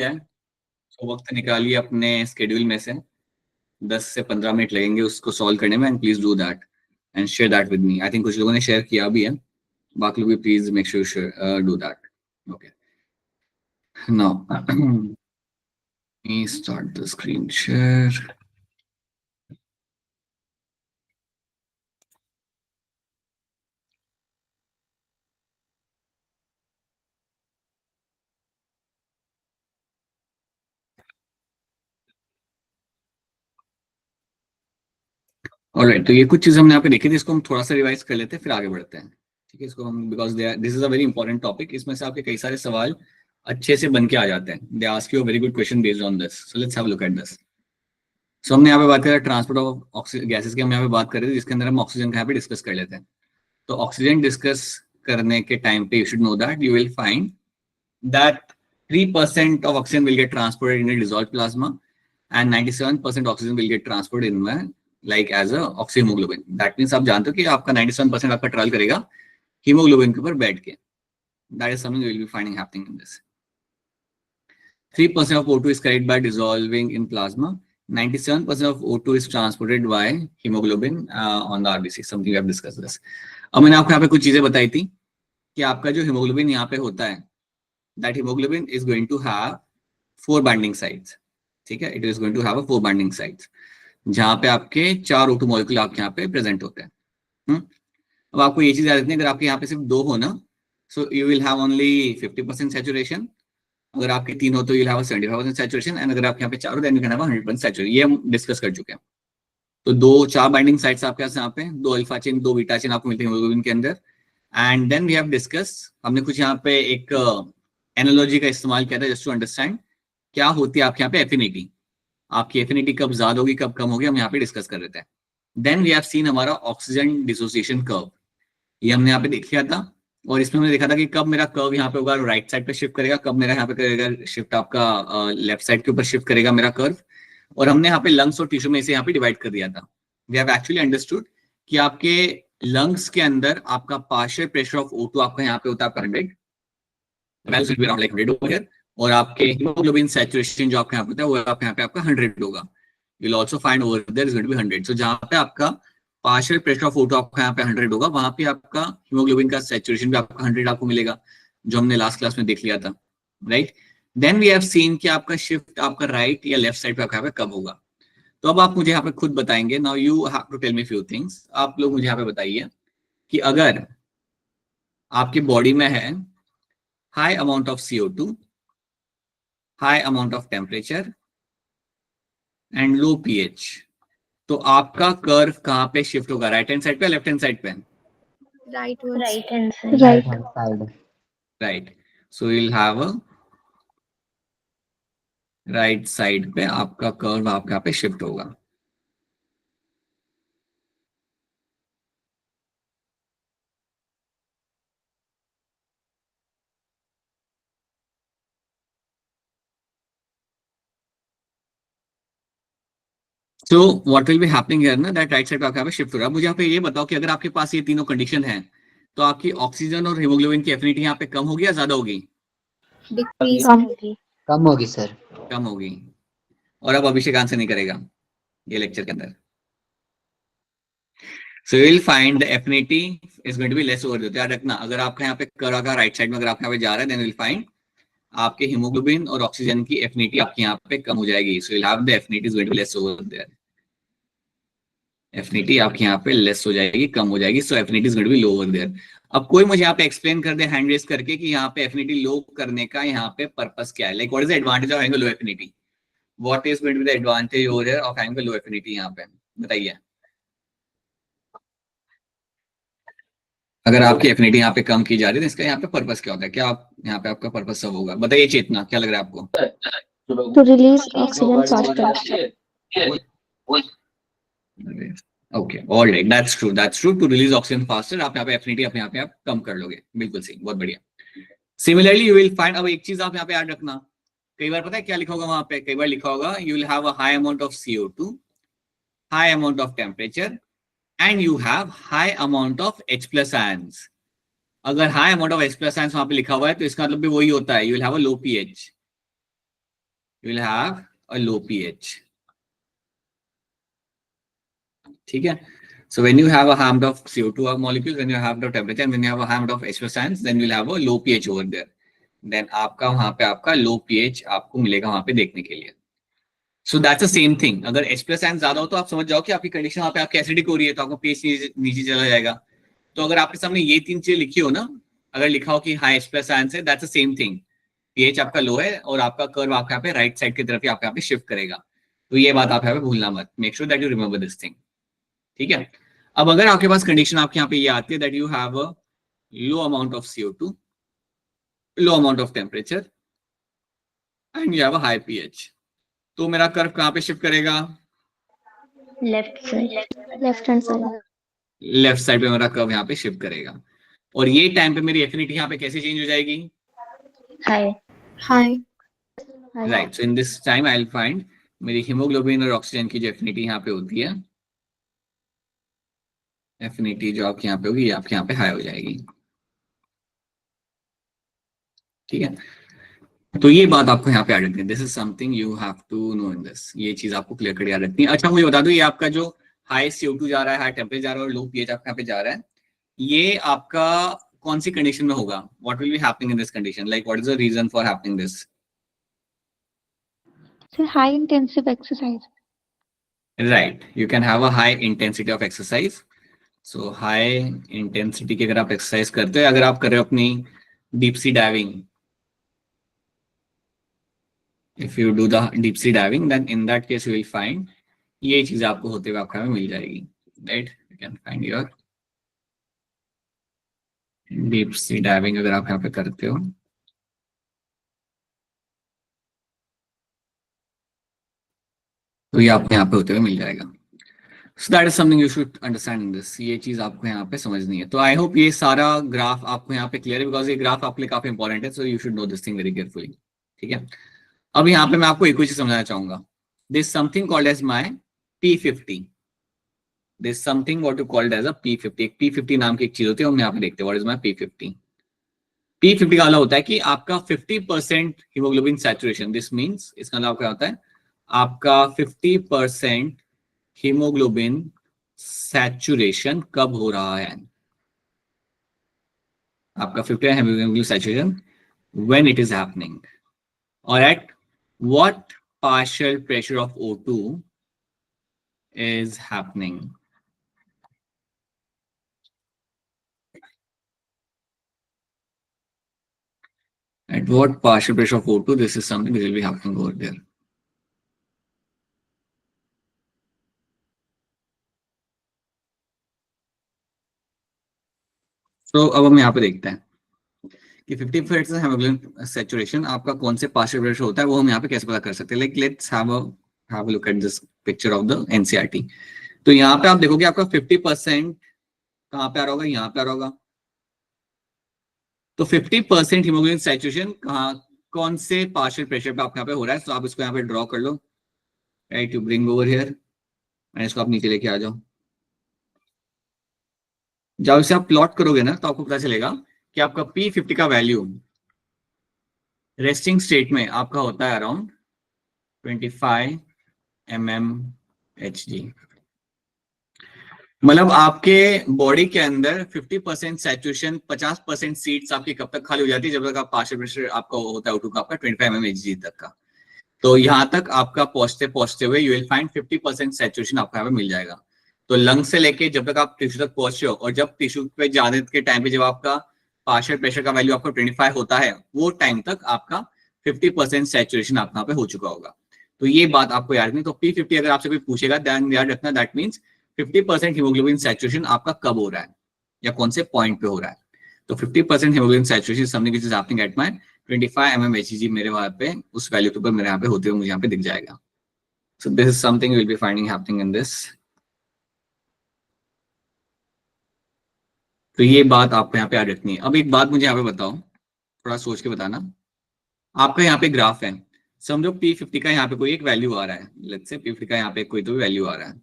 है तो वक्त निकालिए अपने स्केड्यूल में से, 10 से 15 मिनट लगेंगे उसको सॉल्व करने में, and please do that and share that with me. I think कुछ लोगों ने शेयर किया भी है, बाकी लोग भी please make sure do that. Okay, now start the screen share. Alright, तो ये कुछ चीजें हमने यहाँ पे देखी थी, इसको हम थोड़ा सा रिवाइज कर लेते हैं फिर आगे बढ़ते हैं। ठीक है, इसको हम because this is a very important topic, इसमें से आपके कई सारे सवाल अच्छे से बन के आ जाते हैं। They ask you a very good question based on this, so let's have a look at this. So हमने यहाँ पे बात करें ट्रांसपोर्ट ऑफ ऑक्सीजन गैसेस की, हम यहाँ पे बात कर रहे थे, जिसके अंदर हम ऑक्सीजन का यहाँ पे डिस्कस कर लेते हैं। तो ऑक्सीजन डिस्कस करने के टाइम पे you should know that you will find that 3% of oxygen will get transported in a dissolved plasma and 97% oxygen will get transported in like as a oxyhemoglobin. That means आप जानते हो कि आपका 97% आपका trial करेगा haemoglobin के ऊपर बैठ के. That is something you will be finding happening in this. 3% of O2 is carried by dissolving in plasma. 97% of O2 is transported by hemoglobin on the RBC. Something we have discussed this. अब मैंने आपको यहाँ पे कुछ चीजें बताई थी कि आपका जो हीमोग्लोबिन यहाँ पे होता है, that hemoglobin is going to have 4 binding sites. ठीक है, it is going to have a 4 binding sites, जहां पे आपके 4 O2 मॉलिक्यूल आपके यहाँ पे प्रेजेंट होते हैं। अब आपको ये चीज याद रखनी है, अगर आपके यहाँ पे सिर्फ 2 हो ना, so you will have only 50% saturation. अगर आपके 3 हो तो you will have 75% saturation, and अगर आपके यहाँ पे 4 हो then you can have 100% saturation. ये हम डिस्कस कर चुके हैं। तो 4 बाइंडिंग साइट्स आपके पास यहाँ पे, 2 अल्फा चेन 2 बीटा चेन आपको मिलते हैं हीमोग्लोबिन के अंदर। And then we have discuss, हमने कुछ यहाँ पे एक एनालॉजी का इस्तेमाल किया था जस्ट टू अंडरस्टैंड क्या होती है आपके यहाँ पे एफिनिटी, आपकी एफिनिटी कब ज्यादा होगी कब कम होगी, हम यहाँ पे डिस्कस कर रहे थे। देन वी हैव सीन हमारा ऑक्सीजन डिसोसिएशन कर्व, ये हमने यहाँ पे देख लिया था, और इसमें हमने देखा था कि कब मेरा कर्व यहाँ पे होगा राइट साइड पे शिफ्ट करेगा, कब मेरा यहाँ पे करेगा शिफ्ट आपका लेफ्ट साइड के ऊपर शिफ्ट करेगा मेरा कर्व। और हमने यहाँ पे लंग्स और टिश्यू में इसे यहाँ पे डिवाइड कर दिया था। वी हैव एक्चुअली अंडरस्टूड कि आपके लंग्स के अंदर आपका पार्शियल प्रेशर ऑफ O2 आपका यहाँ पे होता है आपका 100, values will be around like 100 over here, और आपके हीमोग्लोबिन सैचुरेशन जो आपके यहाँ पे होता है वो आपके यहाँ पे आपका 100 होगा। You'll also find over there is going to be 100. So जहाँ पे आपका पार्शियल प्रेशर ऑफ O2 आपका यहाँ पे 100 होगा, वहां पे आपका हीमोग्लोबिन का सैचुरेशन भी आपका 100 आपको मिलेगा, जो हमने लास्ट क्लास में देख लिया था, right. Then we have seen कि आपका शिफ्ट आपका राइट या लेफ्ट साइड पे आपका यहाँ पे कब होगा। तो अब आप मुझे यहाँ पे खुद बताएंगे, now you have to tell me few things. आप लोग मुझे यहाँ पे बताइए कि अगर आपकी बॉडी में है high amount of CO2, high amount of temperature and low pH, तो आपका कर्व कहाँ पे शिफ्ट होगा, राइट हैंड साइड पे लेफ्ट हैंड साइड पे? Right hand side. Right, so will have a right side पे आपका कर्व आपका यहाँ पे शिफ्ट होगा। So what will be happening here ना, that right side पे आपका यहाँ पे शिफ्ट हो रहा है। मुझे यहाँ पे ये बताओ कि अगर आपके पास ये तीनों कंडीशन है तो आपकी ऑक्सीजन और हीमोग्लोबिन की एफिनिटी यहाँ पे कम होगी या ज्यादा होगी? कम होगी सर। कम होगी। और अब अभिषेक आंसर नहीं करेगा ये लेक्चर के अंदर। So you will find the affinity is going to be less over there. याद रखना, अगर आपका यहाँ पे कर्व का राइट साइड में अगर आपके यहाँ पे जा रहा है, then you will find आपके हीमोग्लोबिन और ऑक्सीजन की एफिनिटी आपके यहाँ पे कम हो जाएगी। So you'll have the affinity is going to be less over there. Affinity आपके यहाँ पे लेस हो जाएगी, कम हो जाएगी। So affinity is going to be low over there. अब कोई मुझे यहाँ पे एक्सप्लेन कर दे हैंड रेज करके कि यहाँ पे एफिनिटी लो करने का यहाँ पे पर्पस क्या है, like what is the advantage of having low affinity, what is going to be the advantage over here of having low affinity, यहाँ पे बताइए। अगर आपकी एफिनिटी यहाँ पे कम की जा रही है तो इसका यहाँ पे पर्पस क्या होता है, क्या आप यहाँ पे आपका पर्पस सब होगा, बताइए चेतना, क्या लग रहा है आपको? To release oxygen faster. Okay, alright, that's true, to release oxygen faster. आप यहाँ पे एफिनिटी अपने यहाँ पे आप कम कर लोगे, बिल्कुल सही, बहुत बढ़िया। सिमिलरली यू विल फाइंड, अब एक चीज आप यहाँ पे याद रखना, कई बार पता है क्या लिखा होगा वहां पे, कई बार लिखा होगा you will have a high amount of CO2, high amount of temperature and you have high amount of H+ ions. अगर high amount of H+ ions वहां पे लिखा हुआ है तो इसका मतलब भी वही होता है, you will have a low pH। you will have a low pH. ठीक है. So when you have a amount of CO2 molecules, when you have the temperature, and when you have a amount of H+ ions, then you will have a low pH over there. Then आपका वहां पे आपका low pH आपको मिलेगा वहां पे देखने के लिए. So that's the same thing. अगर H+ ions ज्यादा हो तो आप समझ जाओ कि आपकी कंडीशन वहां पे आपकी एसिडिक हो रही है, तो आपका pH नीचे चला जाएगा. तो अगर आपके सामने ये 3 चीजें लिखी हो ना, अगर लिखा हो कि हाँ H+ ions है, that's the same thing. pH आपका लो है और आपका कर्व आपका यहाँ पे राइट साइड की तरफ ही आपका यहाँ पे शिफ्ट करेगा. तो ये बात आप यहाँ पे भूलना मत. Make sure that you remember this thing. ठीक है. अब अगर आपके पास कंडीशन आपके यहाँ पे ये आती है that you have a low amount of CO2, low amount of temperature and you have a high pH, तो मेरा कर्व कहाँ पे शिफ्ट करेगा? Left hand side. Left side पे मेरा कर्व यहाँ पे शिफ्ट करेगा. और ये टाइम पे मेरी एफिनिटी यहाँ पे कैसे चेंज हो जाएगी? High. Right. So in this time I will find मेरी हीमोग्लोबिन और ऑक्सीजन की जो एफिनिटी यहाँ पे होती है, एफिनिटी जो आपके यहाँ पे होगी, ये आपके यहाँ पे हाई हो जाएगी. ठीक है. तो ये बात आपको यहाँ पे याद रखनी है. This is something you have to know in this. ये चीज आपको क्लियर कर याद रखनी है. अच्छा मुझे बता दो, ये आपका जो हाई CO2 जा रहा है, हाई टेम्परेचर जा रहा है और लो pH आपके यहाँ पे जा रहा है, ये आपका कौन सी कंडीशन में होगा? What will B happening in this condition? Like what is the reason for happening this? High intensive exercise. Right. You can have a high intensity of exercise. So high intensity की अगर आप exercise करते हो, अगर आप कर रहे हो अपनी deep sea diving, if you do the deep sea diving, then in that case you will find ये चीज आपको होते हुए आपको हमें मिल जाएगी. Right. You can find your deep sea diving अगर आप यहाँ पे करते हो, तो ये आपको यहाँ पे होते हुए मिल जाएगा. So that is something you should understand in this. ये चीज आपको यहाँ पे समझनी है. तो आई होप ये सारा ग्राफ आपको यहाँ पे क्लियर है, बिकॉज ये ग्राफ आपके लिए काफी इंपॉर्टेंट है. So you should no this thing very carefully. ठीक है. अब यहाँ पे मैं आपको एक चीज समझाना चाहूंगा. This something called as my P50. This something what you called as a P50. एक P50 नाम की एक चीज होती है, हम यहाँ पे देखते हैं what is my P50. P50 का मतलब होता है कि आपका 50% हीमोग्लोबिन सैचुरेशन. दिस मीन्स इसका मतलब क्या होता है? आपका 50% हीमोग्लोबिन सैचुरेशन कब हो रहा है? आपका 50% haemoglobin saturation when it is happening और at what partial pressure of O2 is happening. At what partial pressure of O2, this is something that will be happening over there. So अब हम यहाँ पे देखते हैं कि 50% हीमोग्लोबिन सैचुरेशन आपका कौन से पार्शियल प्रेशर होता है, वो हम यहाँ पे कैसे पता कर सकते हैं. Like let's have a look at this picture of the NCERT. तो यहाँ पे आप देखोगे आपका 50% कहाँ पे आ रहा होगा? यहाँ पे आ रहा होगा. तो 50% हीमोग्लोबिन सैचुरेशन कहाँ, कौन से पार्शियल प्रेशर पे आपके यहाँ पे हो रहा है? तो आप इसको यहाँ पे ड्रॉ कर लो. Right. You bring over here and इसको आप नीचे लेके आ जाओ. जब इसे आप प्लॉट करोगे ना, तो आपको पता चलेगा कि आपका P50 का वैल्यू रेस्टिंग स्टेट में आपका होता है अराउंड 25 mmHg. मतलब आपके बॉडी के अंदर 50% सैचुरेशन, 50% सीट्स आपकी कब तक खाली हो जाती है? जब तक आप पार्शियल प्रेशर आपका होता है O2 का आपका 25 mmHg तक का. तो यहां तक आपका पहुंचते हुए यू विल फाइंड 50% सैचुरेशन आपको यहाँ पे मिल जाएगा. तो लंग से लेके जब तक आप टिश्यू तक पहुंचे हो, और जब टिश्यू पे जाने के टाइम पे जब आपका पार्शियल प्रेशर का वैल्यू आपका 25 होता है, वो टाइम तक आपका 50% सैचुरेशन आपका यहाँ पे हो चुका होगा. तो ये बात आपको याद नहीं. तो P50 अगर आपसे कोई पूछेगा, ध्यान याद रखना, दैट मीन्स 50% हीमोग्लोबिन सैचुरेशन आपका कब हो रहा है या कौन से पॉइंट पे हो रहा है. तो 50% haemoglobin saturation something which is happening at my 25 mmHg. मेरे वहां पे उस वैल्यू के ऊपर मेरे यहाँ पे होते हुए मुझे यहाँ पे दिख जाएगा. सो this is something you will be finding happening in this. तो ये बात आपको यहाँ पे याद रखनी है. अब एक बात मुझे यहाँ पे बताओ, थोड़ा सोच के बताना. आपका यहाँ पे ग्राफ है, समझो P50 का यहाँ पे कोई एक वैल्यू आ रहा है. लेट्स से P50 का यहाँ पे कोई तो वैल्यू आ रहा है.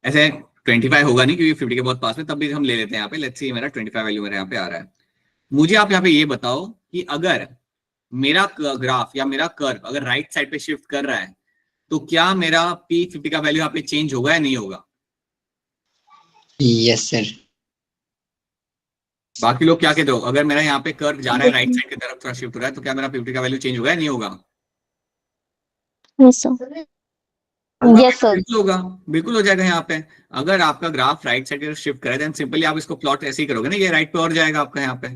ऐसे 25 होगा नहीं क्योंकि 50 के बहुत पास में, तब भी हम ले लेते हैं यहाँ पे. लेट्स से मेरा 25 वैल्यू मेरे यहाँ पे आ रहा है. मुझे आप यहाँ पे ये बताओ कि अगर मेरा ग्राफ या मेरा कर्व अगर राइट साइड पे शिफ्ट कर रहा है तो क्या मेरा P50 का वैल्यू यहाँ पे चेंज होगा या नहीं होगा? Yes sir. बाकी लोग क्या कहते हो, अगर मेरा यहाँ पे कर्व जा रहा है राइट साइड की तरफ थोड़ा शिफ्ट हो रहा है तो क्या मेरा P50 का वैल्यू चेंज होगा या नहीं होगा? Yes, sir. Yes sir. बिल्कुल होगा, बिल्कुल हो जाएगा। यहाँ पे अगर आपका ग्राफ राइट साइड की तरफ शिफ्ट करे देन सिंपली आप इसको प्लॉट ऐसे ही करोगे ना, ये राइट पे और जाएगा आपका यहाँ पे,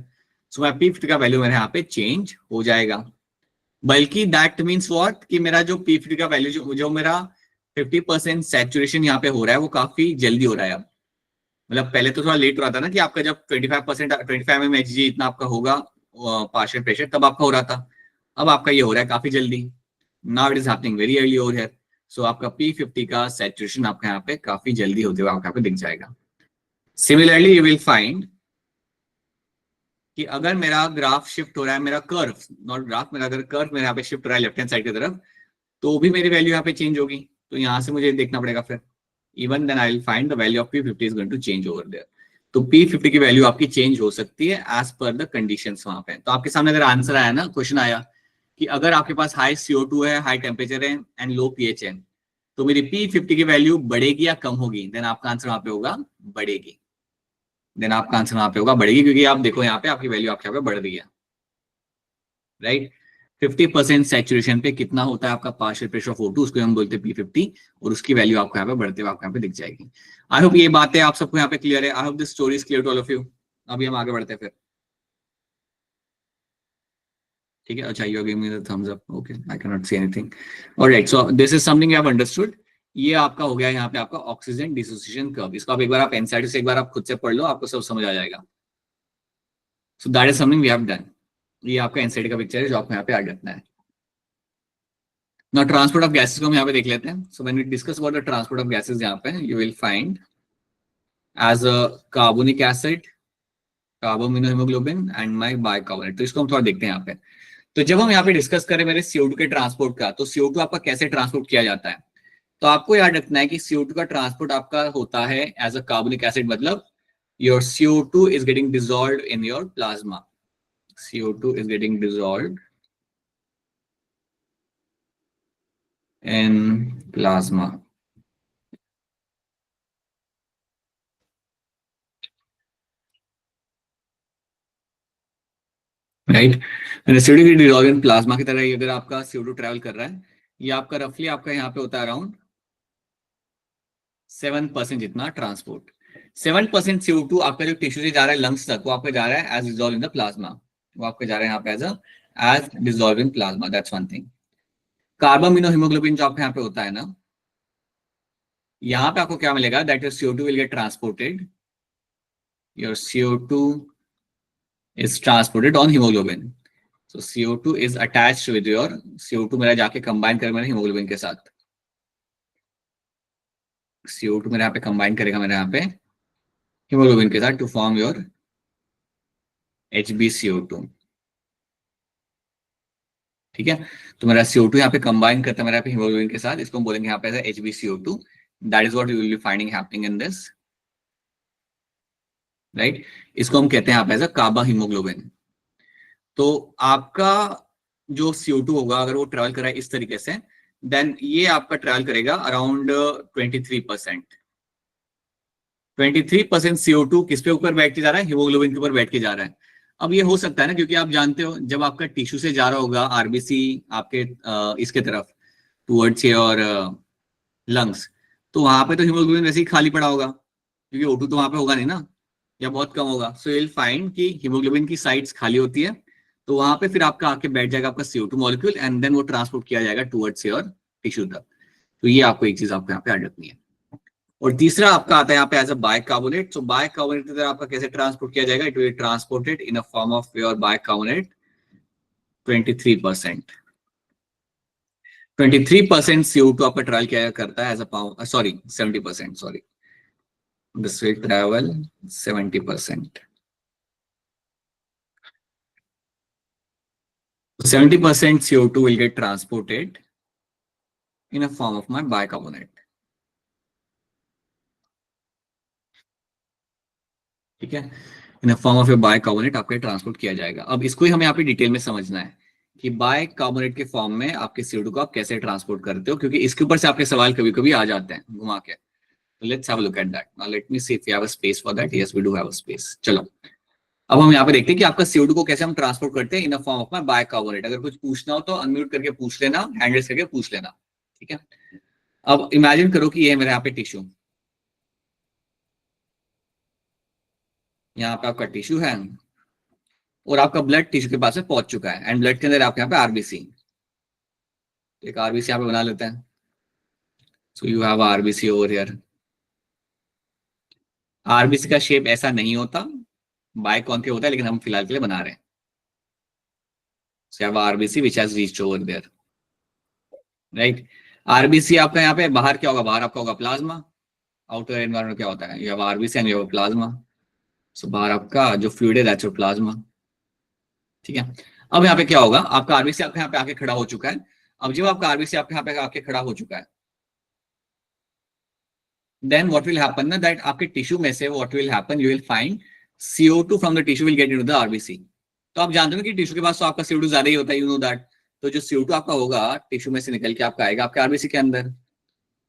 सो मैं P50 का वैल्यू मेरे यहाँ पे चेंज हो जाएगा। बल्कि दैट मीन्स व्हाट कि मेरा जो P50 का वैल्यू जो मेरा 50% सैचुरेशन यहाँ पे हो रहा है वो काफी जल्दी हो रहा है अब। मतलब पहले तो थोड़ा लेट हो रहा था ना कि आपका जब 25% 25 mmHg इतना आपका होगा पार्शियल प्रेशर तब आपका हो रहा था, अब आपका ये हो रहा है काफी जल्दी। Now it is happening very early over here, so आपका P50 का सैचुरेशन आपका यहाँ पे काफी जल्दी होते हुए आपको यहाँ पे दिख जाएगा। सिमिलरली यू विल फाइंड कि अगर मेरा ग्राफ शिफ्ट हो रहा है, मेरा कर्व नॉट ग्राफ, मेरा अगर कर्व मेरे यहाँ पे शिफ्ट हो रहा है लेफ्ट हैंड साइड की तरफ तो भी मेरी वैल्यू यहाँ पे चेंज होगी। तो यहाँ से मुझे देखना पड़ेगा फिर even then I will find the value of P50 is going to change over there. तो P50 की वैल्यू आपकी चेंज हो सकती है एज पर द कंडीशंस वहां पे। तो आपके सामने अगर आंसर आया ना, क्वेश्चन आया कि अगर आपके पास हाई CO2 है, हाई टेम्परेचर है एंड लो pH है तो मेरी P50 की वैल्यू बढ़ेगी या कम होगी, देन आपका आंसर वहां पे होगा बढ़ेगी। देन आपका आंसर वहां पे होगा बढ़ेगी, क्योंकि आप देखो यहाँ पे आपकी वैल्यू आपके यहाँ पे बढ़ रही है, राइट। 50% सैचुरेशन पे कितना होता है आपका पार्शियल प्रेशर ऑफ O2, उसको हम बोलते हैं P50, और उसकी वैल्यू आपको यहाँ पे बढ़ते हुए आपको यहाँ पे दिख जाएगी। आई होप ये बातें आप सबको यहाँ पे क्लियर है। I hope this story is clear to all of you. अभी हम आगे बढ़ते हैं फिर, ठीक है। अच्छा, you are giving me the thumbs up, okay, I can not see anything. Alright, so this is something you have understood. ये आपका हो गया यहाँ पे आपका ऑक्सीजन डिसोसिएशन कर्व। इसको आप एक बार आप एनसीईआरटी से एक बार आप खुद से पढ़ लो, आपको सब समझ आ जाएगा। So that is something we have done. ये आपका एनसीईआरटी का पिक्चर है जो आपको यहाँ पे ऐड रखना है। Now transport of gases को हम यहाँ पे देख लेते हैं। So when we discuss about the transport of gases यहाँ पे you will find as a carbonic acid, carbaminohaemoglobin and my bicarbonate. तो इसको हम थोड़ा देखते हैं यहाँ पे। तो जब हम यहाँ पे डिस्कस करें मेरे CO2 के ट्रांसपोर्ट का, तो CO2 आपका कैसे ट्रांसपोर्ट किया जाता है, तो आपको याद रखना है कि CO2 का ट्रांसपोर्ट आपका होता है एज अ कार्बोनिक एसिड, मतलब your CO2 is getting dissolved in your plasma. CO2 is getting dissolved in plasma, right. Residue की डिसॉल्व इन प्लाज्मा की तरह ही अगर आपका CO2 ट्रैवल कर रहा है, ये आपका रफली आपका यहाँ पे होता है अराउंड 7% जितना ट्रांसपोर्ट। 7% CO2 आपका जो टिश्यू से जा रहा है लंग्स तक, वो आपका जा रहा है as dissolve in the plasma. वो आपका जा रहा है यहाँ पे as dissolve in plasma, that's one thing. Carbaminohaemoglobin जो आपके यहाँ पे होता है ना, यहाँ पे आपको क्या मिलेगा, that your CO2 will get transported, your CO2 is transported on hemoglobin. So CO2 is attached with your CO2 मेरा जाके कंबाइन कर मेरे हीमोग्लोबिन के साथ, CO2 मेरे यहाँ पे कंबाइन करेगा मेरे यहाँ पे हीमोग्लोबिन के साथ टू फॉर्म योर HbCO2, ठीक है। तो मेरा CO2 यहाँ पे कंबाइन करता है मेरे यहाँ पे हीमोग्लोबिन के साथ, इसको हम बोलेंगे यहाँ पे HbCO2। That is what you will be finding happening in this, right. इसको हम कहते हैं यहाँ पे एज अ कार्बा हीमोग्लोबिन। तो आपका जो CO2 होगा अगर वो ट्रेवल कर रहा है इस तरीके से, देन ये आपका ट्रेवल करेगा अराउंड 23%। 23% CO2 किस पे ऊपर बैठ के जा रहा है, हीमोग्लोबिन के ऊपर बैठ के जा रहा है। अब ये हो सकता है ना, क्योंकि आप जानते हो जब आपका टिश्यू से जा रहा होगा आरबीसी आपके इसके तरफ टूवर्ड्स योर लंग्स, तो वहां पे तो हीमोग्लोबिन वैसे ही खाली पड़ा होगा, क्योंकि O2 तो वहां पे होगा नहीं ना, या बहुत कम होगा। सो यू विल फाइंड कि हीमोग्लोबिन की साइड्स खाली होती है, तो वहां पे फिर आपका आके बैठ जाएगा आपका CO2 मॉलिक्यूल एंड देन वो ट्रांसपोर्ट किया जाएगा टुवर्ड्स योर टिश्यू तक। तो ये आपको एक चीज आपको यहाँ पे याद रखनी है। और तीसरा आपका आता है यहाँ पे as a bicarbonate. So bicarbonate की तरह आपका कैसे ट्रांसपोर्ट किया जाएगा, it will transported in a form of your bicarbonate 23%। 23% CO2 आपका ट्रायल किया करता है as a sorry 70%, sorry, this will travel 70%. 70% CO2 will get transported in a form of my bicarbonate. ठीक है, in a form of a bicarbonate आपका transport किया जाएगा। अब इसको ही हमें यहाँ पे डिटेल में समझना है कि बाइकार्बोनेट के फॉर्म में आपके CO2 को आप कैसे ट्रांसपोर्ट करते हो, क्योंकि इसके ऊपर से आपके सवाल कभी कभी आ जाते हैं घुमा के. तो let's have a look at that. Now let me see if we have a space for that. Yes we do have a space. चलो अब हम यहाँ पे देखते हैं कि आपका CO2 को कैसे हम ट्रांसपोर्ट करते हैं in a form of my bicarbonate. अगर कुछ पूछना हो तो अनम्यूट करके पूछ लेना, हैंड रेज करके पूछ लेना. ठीक है. अब इमेजिन करो कि ये है मेरे यहाँ पे टिश्यू. यहाँ पे आपका टिश्यू है और आपका ब्लड टिश्यू के पास में पहुंच चुका है एंड ब्लड के अंदर आपके यहाँ पे आरबीसी. एक आरबीसी यहाँ पे बना लेते हैं. सो you have RBC over here. RBC का शेप ऐसा नहीं होता, बाइकॉन्केव होता है, लेकिन हम फिलहाल के लिए बना रहे हैं. So you have RBC which has reached over there, right? RBC आपका यहाँ पे बाहर क्या होगा? बाहर आपका होगा प्लाज्मा. आउटर एनवायरनमेंट क्या होता है? You have RBC and you have plasma. So बाहर आपका जो फ्लूइड है that's your plasma. ठीक है. अब यहाँ पे क्या होगा? आपका आरबीसी आपके यहाँ पे आके खड़ा हो चुका है. अब जब आपका आरबीसी आपके यहाँ पे आके खड़ा हो चुका है, then what will happen ना, that आपके टिश्यू में से what will happen, you will find CO2 from the tissue will get into the RBC. तो आप जानते हो कि टिश्यू के पास तो आपका CO2 ज्यादा ही होता है, you know that. तो जो CO2 आपका होगा टिश्यू में से निकल के आपका आएगा आपके आरबीसी के अंदर.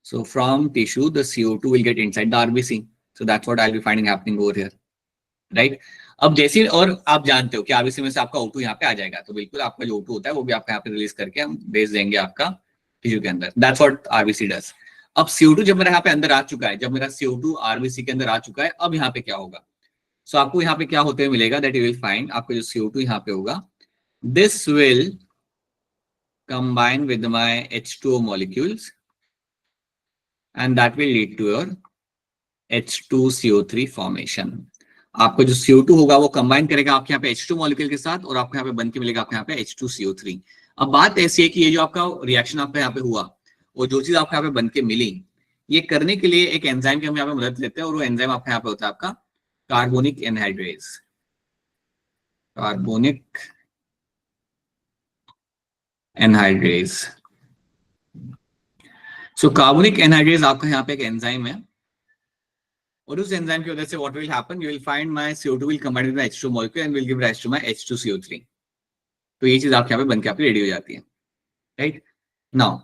So from tissue the CO2 will get inside the RBC. So that's what I'll be finding happening over here, right? अब जैसे और आप जानते हो कि आरबीसी में से आपका O2 यहाँ पे आ जाएगा, तो बिल्कुल आपका जो O2 होता है वो भी आपका यहाँ पे रिलीज करके हम भेज देंगे आपका टिश्यू के अंदर. That's what RBC does. अब CO2 जब मेरा यहाँ पे अंदर आ चुका है, जब मेरा CO2 आरबीसी के अंदर आ चुका है, अब यहाँ पे क्या होगा? सो आपको यहाँ पे क्या होते हुए मिलेगा? दैट यू विल फाइंड आपका जो CO2 यहाँ पे होगा, this will combine with my H2O molecules and that will lead to your H2CO3 formation. आपका जो CO2 होगा वो कंबाइन करेगा आपके यहाँ पे H2 मॉलिक्यूल के साथ और आपको यहाँ पे बन के मिलेगा आपके यहाँ पे H2CO3. अब बात ऐसी है कि ये जो आपका रिएक्शन आपका यहाँ पे हुआ और जो चीज आपको यहाँ पे बन के मिली, ये करने के लिए एक एंजाइम की हम यहाँ पे मदद लेते हैं और वो एंजाइम आपका यहाँ पे होता है आपका carbonic anhydrase. Carbonic anhydrase. So carbonic anhydrase आपका यहाँ पे एक एंजाइम है और उस एंजाइम की वजह से what will happen, you will find my CO2 will combine with H2 molecule and will give rise to my H2CO3. तो ये चीज आपके यहाँ पे बनके आपकी रेडी हो जाती है, राइट? नाउ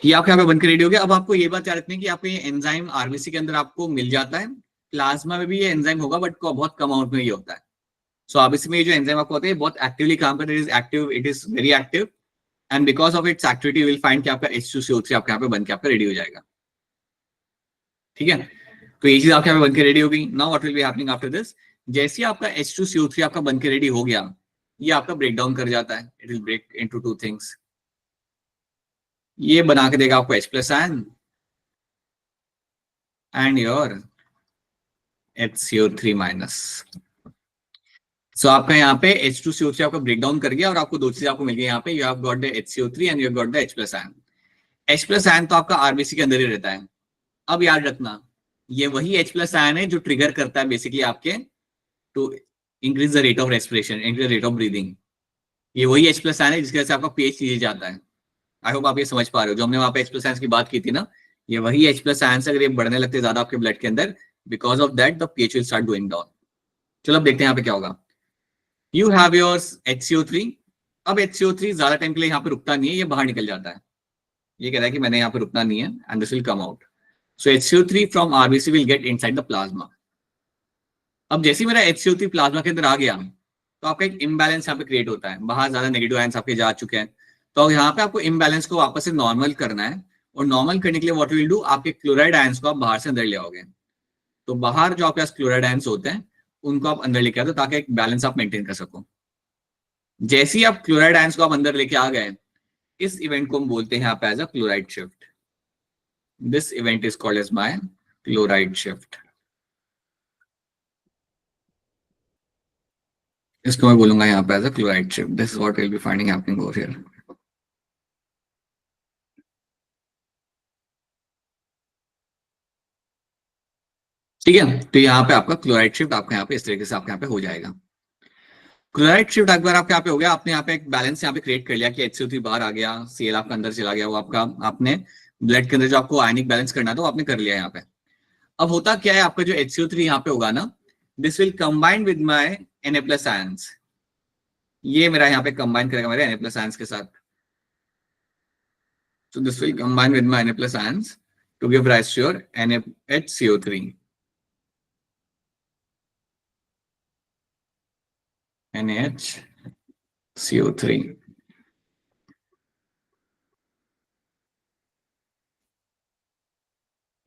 ये आपके यहाँ पे बनकर रेडी हो गया. अब आपको ये बात याद रखनी है कि आपको ये एंजाइम आरबीसी के अंदर आपको मिल जाता है. प्लाज्मा में भी ये एंजाइम होगा बट बहुत कम अमाउंट में ये होता है. सो आरबीसी में ये जो एंजाइम आपको होता है बहुत एक्टिवली काम करता है. It is active, it is very active and because of its activity will find कि आपका H2CO3 आपके यहाँ पे बनके आपका रेडी हो जाएगा. ठीक है. तो ये चीज आपके यहाँ पे बनके रेडी हो गई. Now what will be happening after this, जैसे आपका H2CO3 आपका बनके रेडी हो गया, ये आपका ब्रेक डाउन कर जाता है. It will break into two things. ये बना के देगा आपको H+ ion and your HCO3-. सो आपका यहाँ पे H2CO3 आपका ब्रेक डाउन कर गया और आपको दो चीजें आपको मिल गई यहाँ पे. You have got the HCO3 and you have got the H+ ion. H+ ion तो आपका आरबीसी के अंदर ही रहता है. अब याद रखना ये वही H+ आयन है जो ट्रिगर करता है बेसिकली आपके to increase the rate of respiration, increase the rate of breathing. ये वही H+ आयन है जिसकी वजह से आपका pH नीचे जाता है. आई होप आप ये समझ पा रहे हो. जो हमने वहां पे H+ आयंस की बात की थी ना, ये वही H+ आयंस अगर ये बढ़ने लगते हैं ज्यादा आपके ब्लड के अंदर, because of that the pH will start going down. चलो अब देखते हैं यहाँ पे क्या होगा. You have your HCO3. अब HCO3 ज्यादा टाइम के लिए यहाँ पे रुकता नहीं है, ये बाहर निकल जाता है. ये कह रहा है कि मैंने यहाँ पे रुकना नहीं है and this will come out. So HCO3 from RBC will get inside the plasma. अब जैसे मेरा HCO3 प्लाज्मा के अंदर आ गया तो आपका एक इम्बैलेंस यहाँ पे क्रिएट होता है. बाहर ज्यादा नेगेटिव आयंस आपके जा चुके हैं, तो यहाँ पे आपको इम्बैलेंस को वापस से नॉर्मल करना है. और नॉर्मल करने के लिए व्हाट विल डू, आपके क्लोराइड आयंस को आप बाहर से अंदर ले आओगे. तो बाहर जो आपके पास क्लोराइड आयंस होते हैं उनको आप अंदर लेके आते हो ताकि एक बैलेंस आप मेंटेन कर सको. जैसे ही आप क्लोराइड आयंस को आप अंदर लेके आ गए, इस इवेंट को हम बोलते हैं यहाँ पे as a chloride shift. This event is called as my chloride shift. इसको मैं बोलूंगा यहाँ पे as a chloride shift. This is what will be finding happening over here. ठीक है. तो यहाँ पे आपका क्लोराइड शिफ्ट आपके यहाँ पे इस तरीके से आपके यहाँ पे हो जाएगा. क्लोराइड शिफ्ट एक बार आपके यहाँ पे हो गया, आपने यहाँ पे एक बैलेंस यहाँ पे क्रिएट कर लिया कि HCO3 बाहर आ गया, Cl आपका अंदर चला गया. वो आपका आपने ब्लड के अंदर जो आपको आयनिक बैलेंस करना था वो आपने कर लिया यहाँ पे. अब होता क्या है, आपका जो HCO3 यहाँ पे होगा ना, this will combine with my Na+ ions. ये मेरा यहाँ पे कंबाइन करेगा मेरे Na प्लस आयंस के साथ. So this will combine with my Na plus ions to give rise to your NaHCO3. NaHCO3.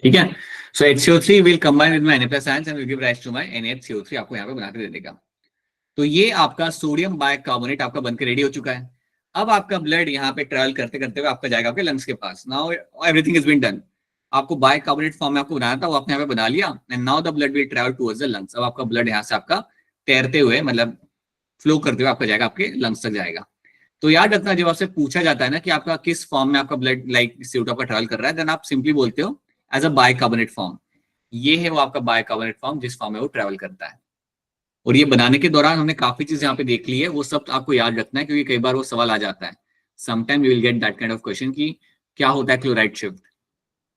ठीक है. So HCO3 will combine with my Na plus ions and will give rise to my NaHCO3. आपको यहाँ पे बना के दे देगा. तो ये आपका सोडियम बाइकार्बोनेट आपका बनकर रेडी हो चुका है. अब आपका ब्लड यहाँ पे ट्रैवल करते करते हुए आपका जाएगा आपके लंग्स के पास. Now everything is been done. आपको बाइकार्बोनेट फॉर्म में आपको बनाना था, वो आपने यहाँ पे बना लिया. And now the blood will travel towards the lungs. अब आपका ब्लड यहाँ से आपका तैरते हुए मतलब फ्लो करते हुए आपका जाएगा आपके लंग्स तक जाएगा. तो याद रखना, जब आपसे पूछा जाता है ना कि आपका किस फॉर्म में आपका ब्लड लाइक CO2 आपका ट्रैवल कर रहा है, देन आप सिंपली बोलते हो एज अ बाइकार्बोनेट फॉर्म. ये है वो आपका बाइकार्बोनेट फॉर्म जिस फॉर्म में वो ट्रैवल करता है. और ये बनाने के दौरान हमने काफी चीजें यहाँ पे देख ली है, वो सब आपको याद रखना है क्योंकि कई बार वो सवाल आ जाता है. Sometime you will get that kind of question कि क्या होता है क्लोराइड शिफ्ट,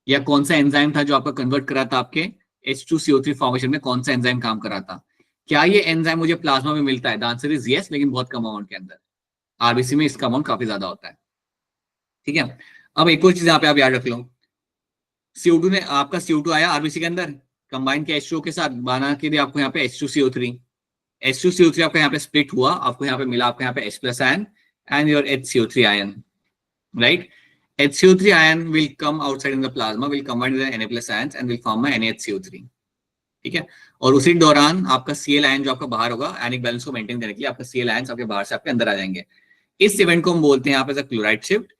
या कौन सा एंजाइम था जो आपका कन्वर्ट करा था आपके H2CO3 फॉर्मेशन में, कौन सा एंजाइम काम करा था. क्या ये एंजाइम मुझे प्लाज्मा में मिलता है? द आंसर इज यस, लेकिन बहुत कम अमाउंट के अंदर. आरबीसी में इसका अमाउंट काफी ज्यादा होता है. ठीक है. अब एक और चीज यहाँ पे आप याद रख लो. CO2 ने आपका CO2 आया आरबीसी के अंदर, कंबाइन किया H2O के साथ, बना के दिया आपको यहाँ पे H2CO3. H2CO3 आपका यहाँ पे स्प्लिट हुआ, आपको यहाँ पे मिला आपको यहाँ पे H plus ion and your HCO3 ion, right? HCO3 ion will come outside in the plasma, will combine with the Na plus ions and will form my NaHCO3. ठीक है. और उसी दौरान आपका Cl आयन जो आपका बाहर होगा, आयनिक बैलेंस को मेंटेन करने के लिए आपका Cl आयन आपके बाहर से आपके अंदर आ जाएंगे. इस इवेंट को हम बोलते हैं यहाँ पे क्लोराइड शिफ्ट.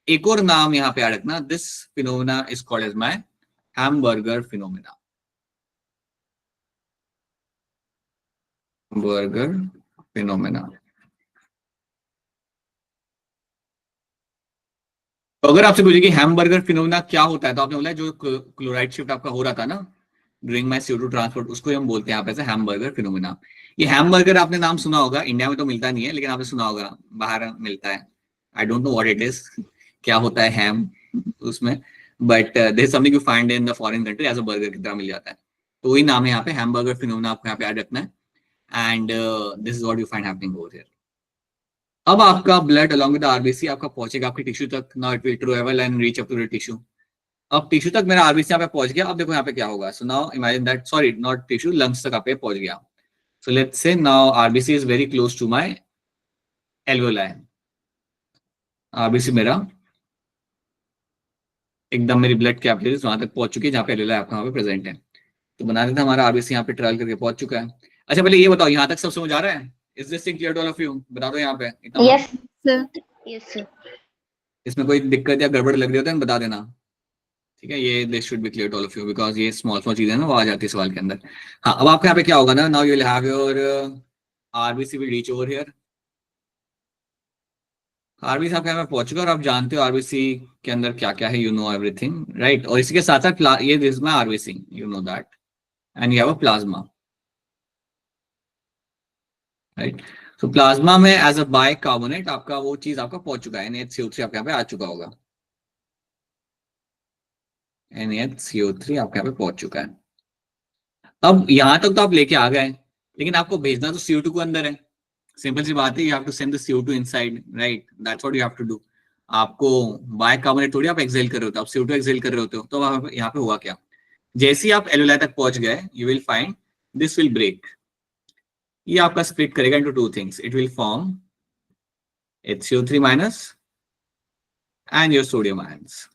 एक और नाम यहाँ पे याद रखना, this phenomena is called as my hamburger phenomena. Burger phenomena. तो अगर आपसे पूछे कि हैमबर्गर फिनोमेना क्या होता है, तो आपने बोला जो क्लोराइड शिफ्ट आपका हो रहा था ना ड्यूरिंग माय CO2 ट्रांसपोर्ट, उसको हम बोलते हैं यहाँ पे हैमबर्गर फिनोमेना. ये हैमबर्गर आपने नाम सुना होगा, इंडिया में तो मिलता नहीं है, लेकिन आपने सुना होगा बाहर मिलता है. I don't know what it is, क्या होता है हैम उसमें, but there is something you find in the foreign country as a burger की तरह मिल जाता है. तो वही नाम है यहाँ पे हैमबर्गर फिनोमेना, आपको यहाँ पे याद रखना है. And this is what you find happening over here. अब आपका ब्लड अलॉन्ग विद आरबीसी आपका पहुंचेगा आपके टिश्यू तक. Now it will travel and reach up to the tissue. अब टिश्यू तक मेरा आरबीसी यहाँ पे पहुंच गया. अब देखो यहाँ पे क्या होगा. So now imagine that, sorry not tissue, lungs तक आप पे पहुंच गया. So let's say now RBC is very close to my alveoli. RBC मेरा एकदम मेरी ब्लड कैपिलरीज वहां तक पहुंच चुकी है जहाँ पे एल्वेओलाई आपका वहां पे प्रेजेंट है. तो बना देता हमारा आरबीसी यहाँ पे ट्रैवल करके पहुंच चुका है. अच्छा पहले ये बताओ, यहाँ तक सब समझ आ रहा है? Is this thing clear to all of you? बता दो यहाँ पे इतना. Yes, sir. Yes, sir. इसमें कोई दिक्कत या गड़बड़ लग रही हो तो बता देना. ठीक है. ये this should be clear to all of you because ये स्मॉल स्मॉल चीजें ना वो आ जाती है सवाल के अंदर. हाँ, अब आपके यहाँ पे क्या होगा ना, now you will have your RBC will reach over here. RBC आपके यहाँ पे पहुंच चुका और आप जानते हो आरबीसी के अंदर क्या क्या है, यू नो एवरीथिंग राइट. और इसी के साथ साथ ये this my RBC, you know that, and you have a plasma right. तो प्लाज्मा में एज अ बाइकार्बोनेट आपका वो चीज आपका पहुंच चुका है. NaHCO3 आपके यहाँ पे आ चुका होगा. NaHCO3 आपके यहाँ पे पहुंच चुका है. अब यहां तक तो आप लेके आ गए, लेकिन आपको भेजना तो CO2 को अंदर है. सिंपल सी बात है, you have to send the CO2 inside right. That's what you have to do. आपको बाइकार्बोनेट थोड़ी आप एक्सेल कर रहे होते हो, आप CO2 एक्सेल कर रहे होते हो. तो यहाँ पे हुआ क्या, जैसे ही आप एल्वेओलाई तक पहुंच गए, you will find this will break. ये आपका स्प्लिट करेगा into two things. It will form HCO3 minus and your sodium ions.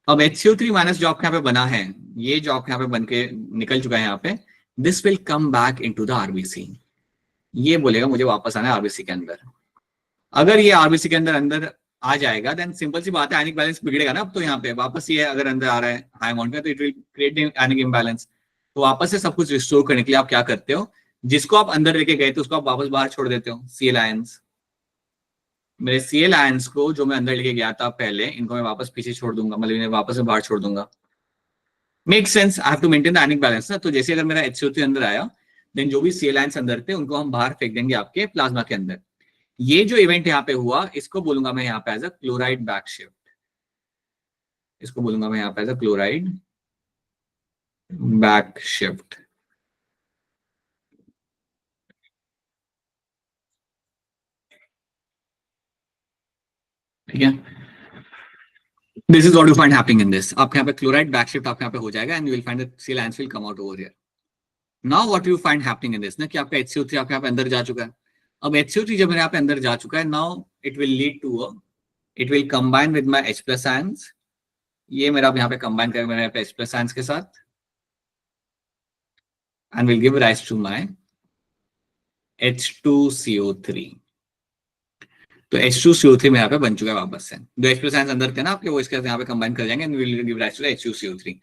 अब HCO3 माइनस जो आपके यहाँ पे बना है, ये जो आपके यहाँ पे बन के निकल चुका है यहाँ पे, this will come back into the RBC. ये बोलेगा मुझे वापस आना है आरबीसी के अंदर. अगर ये आरबीसी के अंदर अंदर आ जाएगा, देन सिंपल सी बात है, आयनिक बैलेंस बिगड़ेगा ना. अब तो यहाँ पे वापस ये अगर अंदर आ रहा है हाई अमाउंट में, तो it will create ionic imbalance. तो वापस से सब कुछ रिस्टोर करने के लिए आप क्या करते हो, जिसको आप अंदर लेके गए थे उसको आप वापस बाहर छोड़ देते हो. Cl आयंस, मेरे Cl आयंस को जो मैं अंदर लेके गया था पहले, इनको मैं वापस पीछे छोड़ दूंगा, मतलब इन्हें वापस से बाहर छोड़ दूंगा. Make sense, I have to maintain the ionic balance ना. तो जैसे अगर मेरा HCO3 अंदर आया, देन जो भी Cl आयंस अंदर थे उनको हम बाहर फेंक देंगे आपके प्लाज्मा के अंदर. ये जो इवेंट यहाँ पे हुआ, इसको बोलूंगा मैं यहाँ पे as a chloride back shift. इसको बोलूंगा मैं यहाँ पे as a chloride back shift. ठीक है, this is what you find happening in this. आपके यहाँ पे क्लोराइड बैक शिफ्ट आपके यहाँ पे हो जाएगा and you will find the Cl ions will come out over here. Now what you find happening in this ना कि आपका HCO3 आपके यहाँ पे अंदर जा चुका है. अब HCO3 जब मेरे यहाँ पे अंदर जा चुका है, now it will lead to it will combine with my H plus ions. ये मेरा यहाँ पे combine करेगा मेरे यहाँ पे H plus ions के साथ and will give rise to my H2CO3. तो H2CO3 मेरे यहाँ पे बन चुका है वापस से. जो H plus ions अंदर थे ना आपके, वो इसके साथ यहाँ पे combine कर जाएंगे and will give rise to the H2CO3.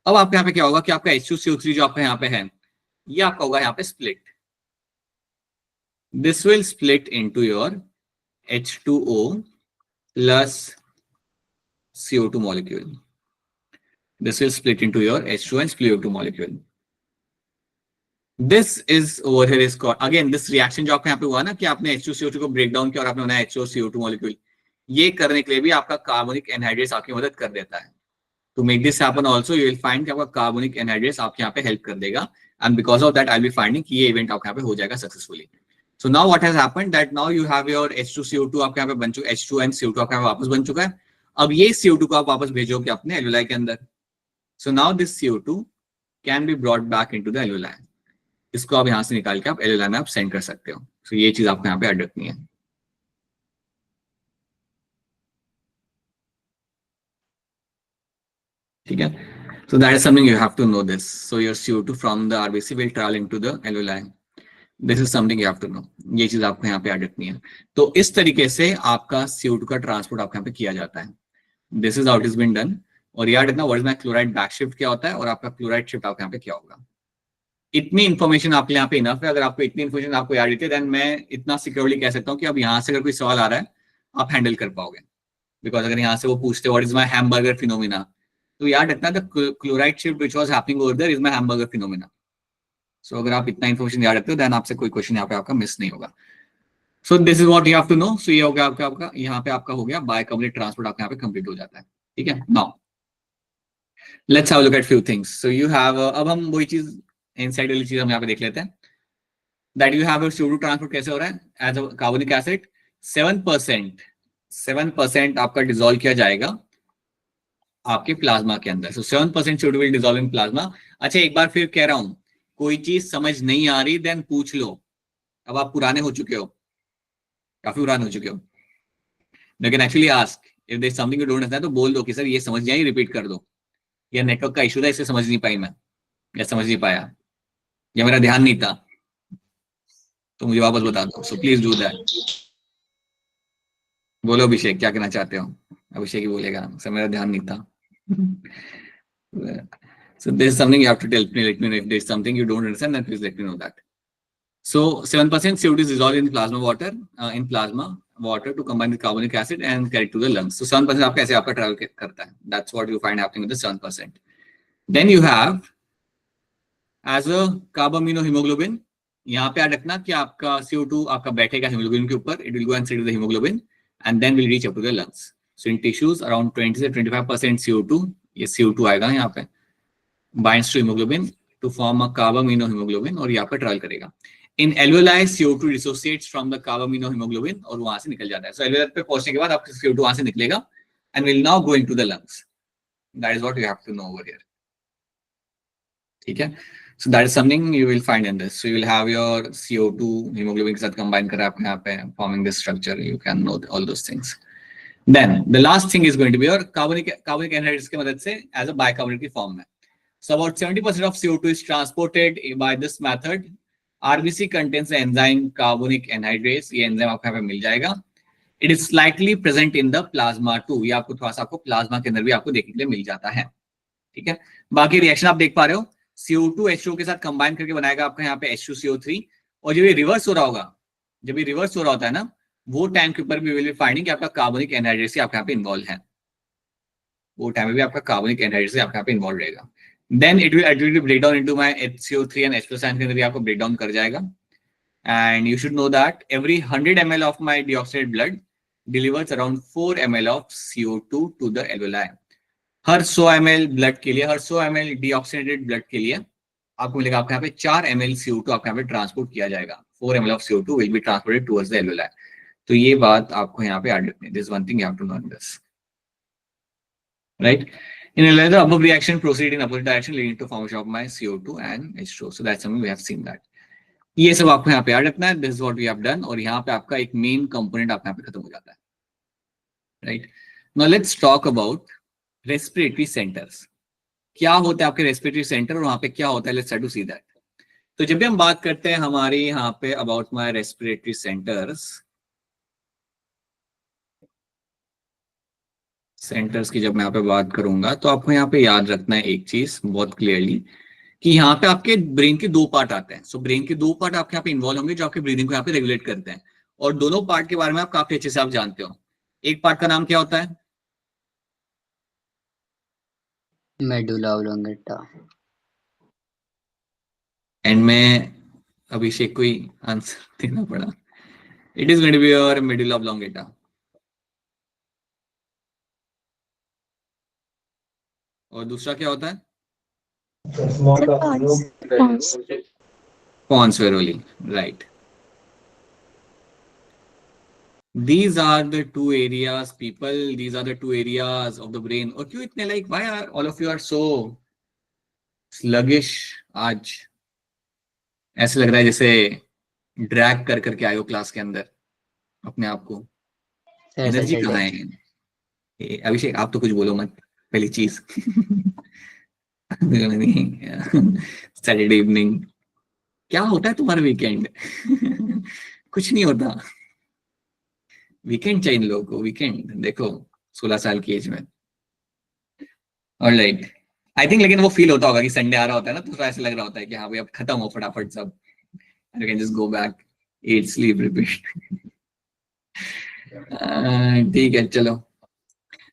अब आपके यहाँ पे क्या होगा कि आपका H2CO3 जो आपका यहाँ पे है, ये आपका होगा यहाँ पे split. This will split into your H2O plus CO2 molecule. This will split into your H2 and CO2 molecule. This is over here is called, again this reaction जो आपके यहाँ पे हुआ ना कि आपने H2CO2 को break down किया और आपने बनाया H2CO2 molecule, ये करने के लिए भी आपका कार्बोनिक एनहाइड्रेस आपकी मदद कर देता है. To make this happen also you will find कि आपका कार्बोनिक एनहाइड्रेस आपके यहाँ पे हेल्प कर देगा and because of that I'll be finding कि ये इवेंट आपके यहाँ पे हो जाएगा successfully. So now what has happened that now you have your H2CO2 आपके यहाँ पे बन चुका है, H2 and CO2 आपके यहाँ पे वापस बन चुका है. अब ये CO2 को आप वापस भेजोगे अपने एल्यूलाई के अंदर. So now this CO2 can be brought back into the alveoli. इसको आप यहाँ से निकाल के आप एल्यूलाई में आप सेंड कर सकते हो. So ये चीज आपको यहाँ पे ऐड रखनी है. ठीक है, so that is something you have to know this. So your CO2 from the RBC will travel into the alveoli. This is something you have to know. ये चीज आपको यहाँ पे ऐड रखनी है. तो इस तरीके से आपका CO2 का ट्रांसपोर्ट आपके यहाँ पे किया जाता है. This is how it has been done. और याद रखना वर्ड में क्लोराइड बैक शिफ्ट क्या होता है और आपका क्लोराइड शिफ्ट आपके यहाँ पे क्या होगा. इतनी इन्फॉर्मेशन आपके यहाँ पे इनफ है. अगर आपको इतनी इन्फॉर्मेशन आपको याद रहती है देन मैं इतना सिक्योरली कह सकता हूँ कि अब यहाँ से अगर कोई सवाल आ रहा है आप हैंडल कर पाओगे. बिकॉज अगर यहाँ से वो पूछते what is my hamburger phenomena, तो याद रखना the chloride shift which was happening over there is my hamburger phenomena. So अगर आप इतना इन्फॉर्मेशन याद रखते हो देन आपसे कोई क्वेश्चन यहाँ पे आपका मिस नहीं होगा. So this is what you have to know. So ये हो गया आपका यहाँ पे आपका हो गया बायकार्बोनेट ट्रांसपोर्ट आपका यहाँ पे कंप्लीट हो जाता है. ठीक है, now let's have a look eight few things. So you have, अब हम वही चीज इनसाइड वाली चीज हम यहाँ पे देख लेते हैं. That you have CO2 transport कैसे हो रहा है एज अ कार्बोनिक एसिड. 7% आपका डिसॉल्व किया जाएगा आपके प्लाज्मा के अंदर. सो 7% CO2 will dissolve in plasma. अच्छा एक बार फिर कह रहा हूं, कोई चीज समझ नहीं आ रही देन पूछ लो. अब आप पुराने हो चुके हो, काफी पुराने हो चुके हो. You can actually ask if there is something you don't understand, तो बोल दो कि सर ये समझ नहीं आई, रिपीट कर दो. या नेटवर्क का इशू था इससे समझ नहीं पाई मैं, या समझ नहीं पाया, या मेरा ध्यान नहीं था, तो मुझे वापस बता दो. So please do that. बोलो अभिषेक क्या कहना चाहते हो. अभिषेक ही बोलेगा सर मेरा ध्यान नहीं था. So there's something you have to let me know if there's something you don't understand, then please let me know that. So 7% CO2 is dissolved in plasma water, to combine with carbonic acid and carry to the lungs. So 7% आपका ऐसे आपका travel करता है. That's what you find happening with the 7%. Then you have as a carbaminohemoglobin. यहाँ पे याद रखना कि आपका CO2 आपका बैठेगा hemoglobin के ऊपर. It will go and sit with the hemoglobin and then will reach up to the lungs. So in tissues around 20 से 25% CO2, ये CO2 आएगा यहाँ पे, binds to hemoglobin to form a carbaminohemoglobin और यहाँ पर ट्रायल करेगा. In alveoli CO2 dissociates from the carbaminohemoglobin और वहां से निकल जाता है. So alveoli पे पहुंचने के बाद आपका CO2 वहां से निकलेगा and will now go into the lungs. That is what you have to know over here. ठीक है, so that is something you will find in this. So you will have your CO2 hemoglobin के साथ combine करा आपके यहाँ पे forming this structure. You can know all those things. Then the last thing is going to be your carbonic anhydride की मदद से as a bicarbonate की form में. So about 70% of CO2 is transported by this method. RBC contains the enzyme carbonic anhydrase. ये enzyme आपको यहाँ पे मिल जाएगा. It is slightly present in the plasma too. ये आपको थोड़ा सा आपको प्लाज्मा के अंदर भी आपको देखने के लिए मिल जाता है. ठीक है, बाकी रिएक्शन आप देख पा रहे हो. CO2 H2O के साथ कंबाइन करके बनाएगा आपका यहाँ पे H2CO3. और जब ये रिवर्स हो रहा होगा, जब ये रिवर्स हो रहा होता है ना, वो टाइम के ऊपर भी विल बी फाइंडिंग कि आपका कार्बोनिक एनहाइड्रेस आपके यहाँ पे इन्वॉल्व है. वो टाइम में भी आपका कार्बोनिक एनहाइड्रेस आपके यहाँ पे इन्वॉल्व रहेगा. Then it will actually break down into my HCO3 and H plus ion के अंदर भी आपको break down कर जाएगा. And you should know that every 100 ml of my deoxygenated blood delivers around 4 ml of CO2 to the alveoli. Her 100 ml blood के लिए, हर 100 ml deoxygenated blood के लिए आपको मिलेगा आपके यहाँ पे 4 ml CO2 आपके यहाँ पे ट्रांसपोर्ट किया जाएगा. 4 ml of CO2 will be transported towards the alveoli. तो ये बात आपको यहाँ पे याद रखनी है. This one thing you have to learn this, right? In a the above reaction proceed in opposite direction leading to formation of my CO2 and H2O. So that's something we have seen that. ये सब आपको यहाँ पे याद रखना है. This is what we have done. और यहाँ पे आपका एक मेन कंपोनेंट आपका यहाँ पे खत्म हो जाता है, right? Now let's talk about respiratory centers. क्या होता है आपके respiratory center और वहाँ पे क्या होता है? Let's try to see that. तो जब भी हम बात करते हैं हमारी यहाँ पे about my respiratory centers की जब मैं यहाँ पे बात करूंगा तो आपको यहाँ पे याद रखना है एक चीज बहुत क्लियरली कि यहाँ पे आपके ब्रेन के दो पार्ट आते हैं. सो ब्रेन के दो पार्ट आपके यहाँ पे इन्वॉल्व होंगे जो आपके ब्रीदिंग को यहाँ पे रेगुलेट करते हैं. और दोनों पार्ट के बारे में आप काफी अच्छे से आप जानते हो. एक पार्ट का नाम क्या होता है? Medulla oblongata. एंड में अभिषेक को ही आंसर देना पड़ा. It is going to be your medulla oblongata. और दूसरा क्या होता है? Pons Veroli, right. These are the two areas, people. These are the two areas of the brain. और क्यों इतने like? Why are all of you are so sluggish आज? ऐसे लग रहा है जैसे ड्रैग कर करके आए हो क्लास के अंदर अपने आप को. एनर्जी कहाँ है? अभिषेक आप तो कुछ बोलो मत पहली चीज. सैटरडे इवनिंग क्या होता है तुम्हारा वीकेंड? कुछ नहीं होता. वीकेंड चाहिए इन लोगों को. वीकेंड देखो 16 साल की एज में. ऑलराइट, आई थिंक लेकिन वो फील होता होगा कि संडे आ रहा होता है ना तो ऐसा लग रहा होता है कि हाँ भाई अब खत्म हो फटाफट सब. You can just go back, eat, sleep, repeat. ठीक है चलो.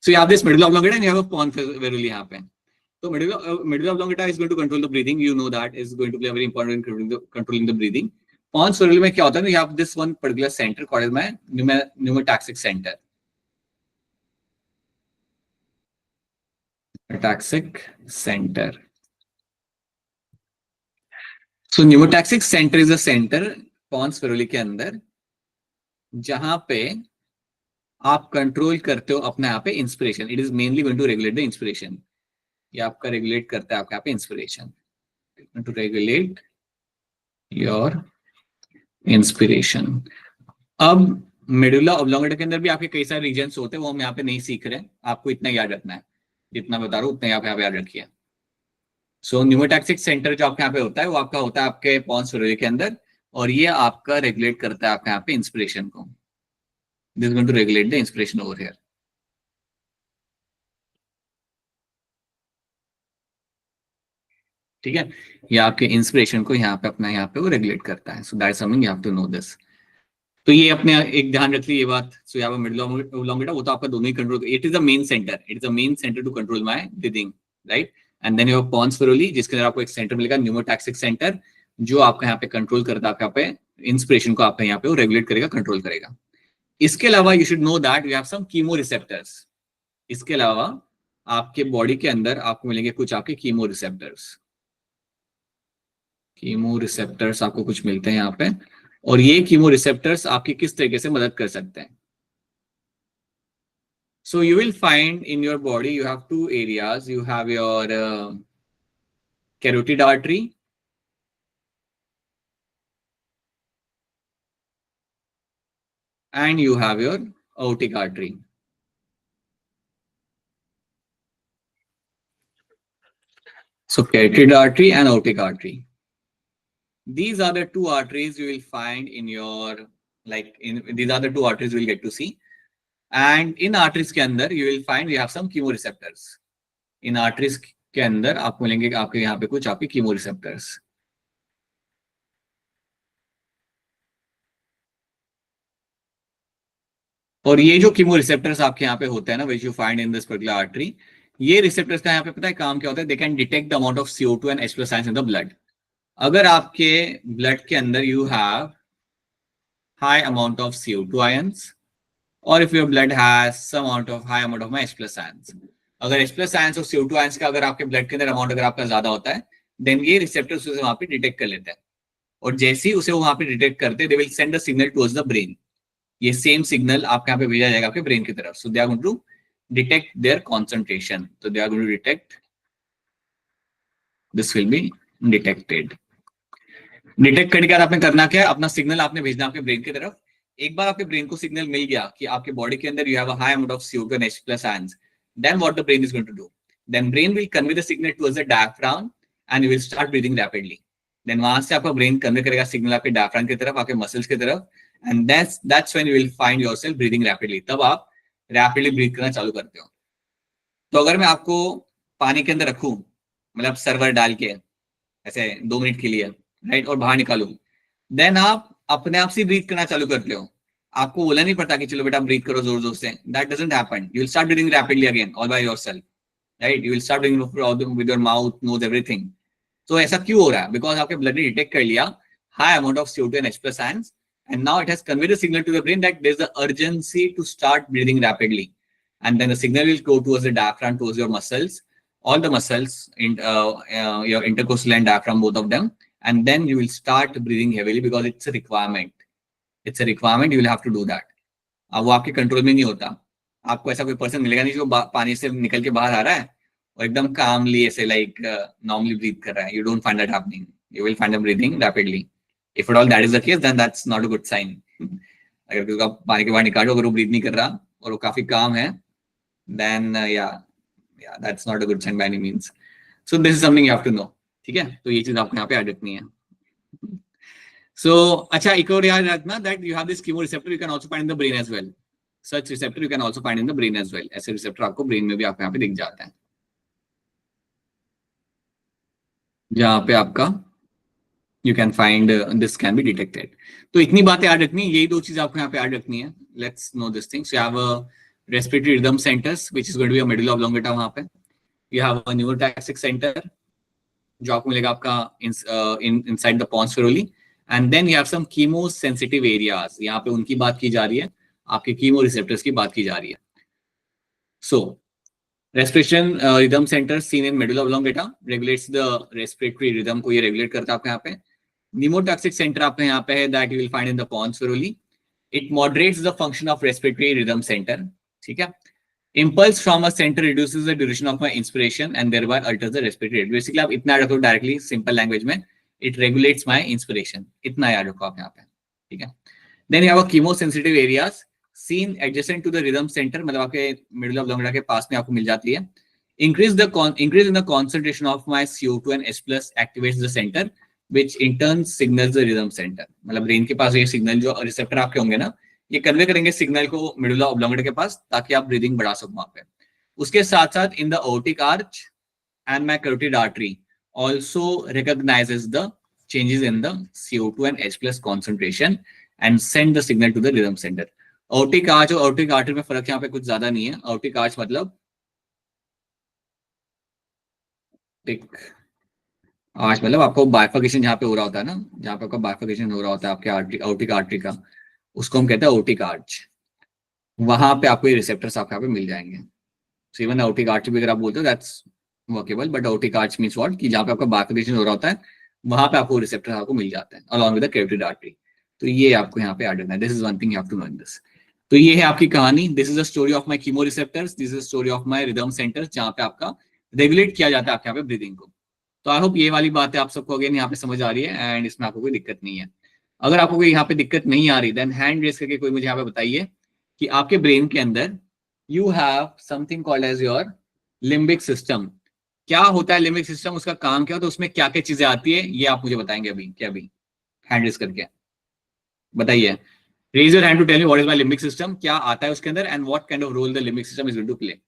सो you have this medulla oblongata and you have a pons veroli यहाँ पे. So medulla oblongata is going to control the breathing. You know that is going to play a very important in controlling the breathing. Pons veroli में क्या होता है? You have this one particular center called my pneumotaxic center. Pneumotaxic center. So pneumotaxic center is a center pons veroli के अंदर जहां पे आप control करते हो अपने यहाँ पे inspiration. It is mainly going to regulate the inspiration. ये आपका रेगुलेट करता है आपके यहाँ पे inspiration. To regulate your inspiration. अब मेडुला ऑब्लोंगेटा के अंदर भी आपके कई सारे रीजन्स होते हैं, वो हम यहाँ पे नहीं सीख रहे. आपको इतना याद रखना है, जितना बता रहा हूँ उतना यहाँ पे याद रखिए. सो न्यूमोटैक्सिक सेंटर जो आपके यहाँ पे होता है वो आपका होता है आपके पॉन्स वेरोली के अंदर और ये आपका रेगुलेट करता है आपके यहाँ पे इंस्पिरेशन को. This is going to regulate the inspiration over here. ठीक है, ये आपके इंस्पिरेशन को यहाँ पे अपना यहाँ पे वो रेगुलेट करता है. So that is something you have to know this. तो ये अपने एक ध्यान रखिए ये बात. सो यहाँ पे मेडुला ऑब्लोंगेटा वो तो आपका दोनों ही control. It is the main centre. It is the main centre to control my breathing, right. And then you have pons varolii जिसके अंदर आपको एक सेंटर मिलेगा न्यूमोटैक्सिक सेंटर जो आपका यहाँ पे कंट्रोल करता है आपका यहाँ पे इंस्पिरेशन को आपका यहाँ पे वो रेगुलेट करेगा, कंट्रोल करेगा. इसके अलावा you should know that we have some chemo receptors. इसके अलावा आपके बॉडी के अंदर आपको मिलेंगे कुछ आपके कीमो रिसेप्टर्स. कीमो रिसेप्टर्स आपको कुछ मिलते हैं यहाँ पे और ये कीमो रिसेप्टर्स आपकी किस तरीके से मदद कर सकते हैं. So you will find in your body you have two areas. You have your carotid artery and you have your aortic artery. So carotid artery and aortic artery. These are the two arteries you will find in your these are the two arteries you will get to see. And in arteries के अंदर you will find you have some chemoreceptors. In arteries के अंदर आपको मिलेंगे आपके यहाँ पे कुछ आपके chemoreceptors. और ये जो chemoreceptors आपके यहाँ पे होते हैं ना which you find in this particular artery, ये receptors का यहाँ पे पता है काम क्या होता है? They can detect the amount of CO2 and H+ ions in the blood. अगर आपके blood के अंदर you have high amount of CO2 ions or if your blood has some amount of high amount of H+ ions. अगर H+ ions और CO2 ions का अगर आपके blood के अंदर amount अगर आपका ज्यादा होता है then ये receptors उसे वहां पे detect कर लेते हैं और जैसे ही उसे वहां पे detect करते they will send a signal towards the brain. ये सेम सिग्नल आपके यहाँ पे भेजा जाएगा आपके ब्रेन की तरफ. So they are going to detect their concentration. तो they are going to detect, this will be detected. Detect करने के बाद आपने करना क्या है, अपना सिग्नल आपने भेजना आपके ब्रेन की तरफ. एक बार आपके ब्रेन को सिग्नल मिल गया कि आपके बॉडी के अंदर you have a high amount of CO2 and H+ ions, then what the brain is going to do? Then brain will convey the signal towards the diaphragm and you will start breathing rapidly. Then वहां से आपका brain convey करेगा signal आपके diaphragm की तरफ, आपके muscles की तरफ, and that's when you will find yourself breathing rapidly. तब आप रैपिडली ब्रीथ करना चालू करते हो. तो अगर मैं आपको पानी के अंदर रखूं, मतलब सर्वर डाल के ऐसे 2 मिनट के लिए, राइट, और बाहर निकालूं, देन आप अपने आप से ब्रीथ करना चालू करते हो. आपको बोला नहीं पड़ता कि चलो बेटा ब्रीथ करो जोर जोर से. That doesn't happen. You will start breathing rapidly again all by yourself, right. You will start breathing with your mouth, nose, everything. तो ऐसा क्यों हो रहा है? बिकॉज आपके ब्लड ने डिटेक्ट कर लिया high amount of CO2 and H+ ions, and now it has conveyed the signal to the brain that there's an urgency to start breathing rapidly, and then the signal will go towards the diaphragm, towards your muscles, all the muscles in your intercostal and diaphragm, both of them, and then you will start breathing heavily because it's a requirement. It's a requirement. You will have to do that. अब वो आपके control में नहीं होता. आपको ऐसा कोई person मिलेगा नहीं जो पानी से निकल के बाहर आ रहा है और एकदम कामली ऐसे लाइक नॉर्मली ब्रीथ कर रहा है. You don't find that happening. You will find them breathing rapidly. If at all that is the case, then that's not a good sign. अगर किसी को आप पानी के बाहर निकालो, अगर वो ब्रीथ नहीं कर रहा और वो काफी काम है, then yeah, that's not a good sign by any means. So this is something you have to know. ठीक है, तो ये चीज आपको यहाँ पे याद रखनी है. So अच्छा, एक और याद रखना that you have this chemoreceptor you can also find in the brain as well. Such receptor you can also find in the brain as well. ऐसे receptor आपको ब्रेन में भी आपको यहाँ पे दिख जाता है, जहाँ पे आपका you can find this can be detected. तो इतनी बातें याद रखनी है, यही 2 चीज आपको यहाँ पे याद रखनी है. Let's know this thing. So you have a respiratory rhythm centers which is going to be a medulla oblongata. वहाँ पे you have a neurotaxic center जो आपको मिलेगा आपका inside the pons spheruli, and then you have some chemosensitive areas. यहाँ पे उनकी बात की जा रही है, आपके chemoreceptors की बात की जा रही है. So respiration rhythm center seen in medulla oblongata regulates the respiratory rhythm को ये regulate करता है आपके यहाँ पे. Pneumotaxic center आपके यहाँ पे है that you will find in the pons spheruli. It moderates the function of respiratory rhythm center. ठीक है. Impulse from a center reduces the duration of my inspiration and thereby alters the respiratory rate. Basically आप इतना रखो directly simple language में, it regulates my inspiration. इतना याद रखो आप यहाँ पे, ठीक है. Then you have a chemosensitive areas seen adjacent to the rhythm center, मतलब आपके medulla oblongata के पास में आपको मिल जाती है. Increase in the concentration of my CO2 and H+ activates the center, which in turn signals the rhythm center. मतलब brain के पास ये सिग्नल जो रिसेप्टर आपके होंगे ना, ये कन्वे करेंगे सिग्नल को मेडुला ऑब्लोंगेटा के पास ताकि आप ब्रीदिंग बढ़ा सको वहां पे. उसके साथ साथ in the aortic arch and my carotid artery also recognizes the changes in the CO2 and H+ concentration and send the signal to the rhythm center. aortic arch और aortic artery में फर्क यहाँ पे कुछ ज्यादा नहीं है. aortic arch मतलब आर्च मतलब आपको बाइफर्केशन जहाँ पे हो रहा होता है ना, जहाँ पे आपका बाइफर्केशन हो रहा होता है आपके aortic artery का, उसको हम कहते हैं aortic arch. वहां पे आपको ये रिसेप्टर्स आपको यहाँ पे मिल जाएंगे. So even aortic arch भी अगर आप बोलते हो that's workable, but aortic arch means what, कि जहाँ पे आपका बाइफर्केशन हो रहा होता है वहां पे आपको रिसेप्टर आपको मिल जाते हैं along with the carotid artery. तो ये आपको यहाँ पे ऐड करना है. This is one thing you have to know in this. तो ये है आपकी कहानी. This is the story of my chemoreceptors. This is the story of my rhythm centers, जहाँ पे आपका रेगुलेट किया जाता है आपके यहाँ पे ब्रीदिंग को. तो आई होप ये वाली बातें आप सबको अगेन यहाँ पे समझ आ रही है एंड इसमें आपको कोई दिक्कत नहीं है. अगर आपको कोई यहाँ पे दिक्कत नहीं आ रही देन हैंड रेस करके कोई मुझे यहाँ पे बताइए कि आपके ब्रेन के अंदर you have something called as your limbic system. क्या होता है लिम्बिक सिस्टम, उसका काम क्या होता है, उसमें क्या क्या चीजें आती है, ये आप मुझे बताएंगे अभी. क्या अभी हैंड रेस करके बताइए. Raise your hand to tell me what is my limbic system. क्या आता है उसके अंदर and what kind of role the limbic system is going to play.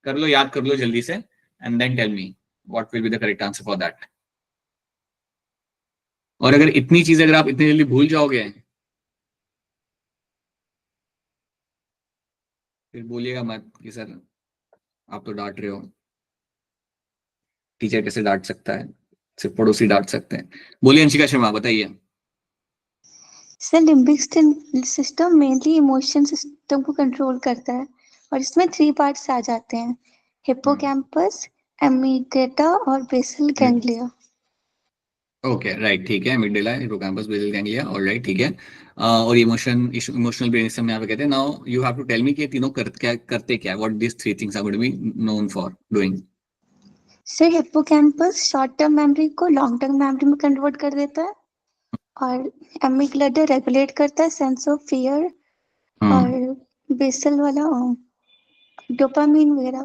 कर लो, याद कर लो जल्दी से and then tell me what will be the correct answer for that. और अगर इतनी चीजें अगर आप इतनी जल्दी भूल जाओगे फिर बोलिएगा मत कि सर आप तो डांट रहे हो. टीचर कैसे डांट सकता है, सिर्फ पड़ोसी डांट सकते हैं. बोलिए अंशिका शर्मा, बताइए. Sir limbic system mainly emotion system को कंट्रोल करता है और इसमें 3 पार्ट्स आ जाते हैं, हिप्पोकैम्पस, एमिग्डाला और बेसल गैंग्लिया. ओके राइट, ठीक है, मिडिला, हिपोकैम्पस, बेसल गैंग्लिया, ऑलराइट, ठीक है। और इमोशनल ब्रेन सिस्टम यहाँ पे कहते हैं। Now you have to tell me कि ये तीनों करते क्या, what this three things are going to be known for doing. Sir hippocampus short term memory को लॉन्ग टर्म मेमोरी में कन्वर्ट कर देता है, और एमिगडाला रेगुलेट करता है सेंस ऑफ फियर, और बेसल वाला डोपामिन वगैरह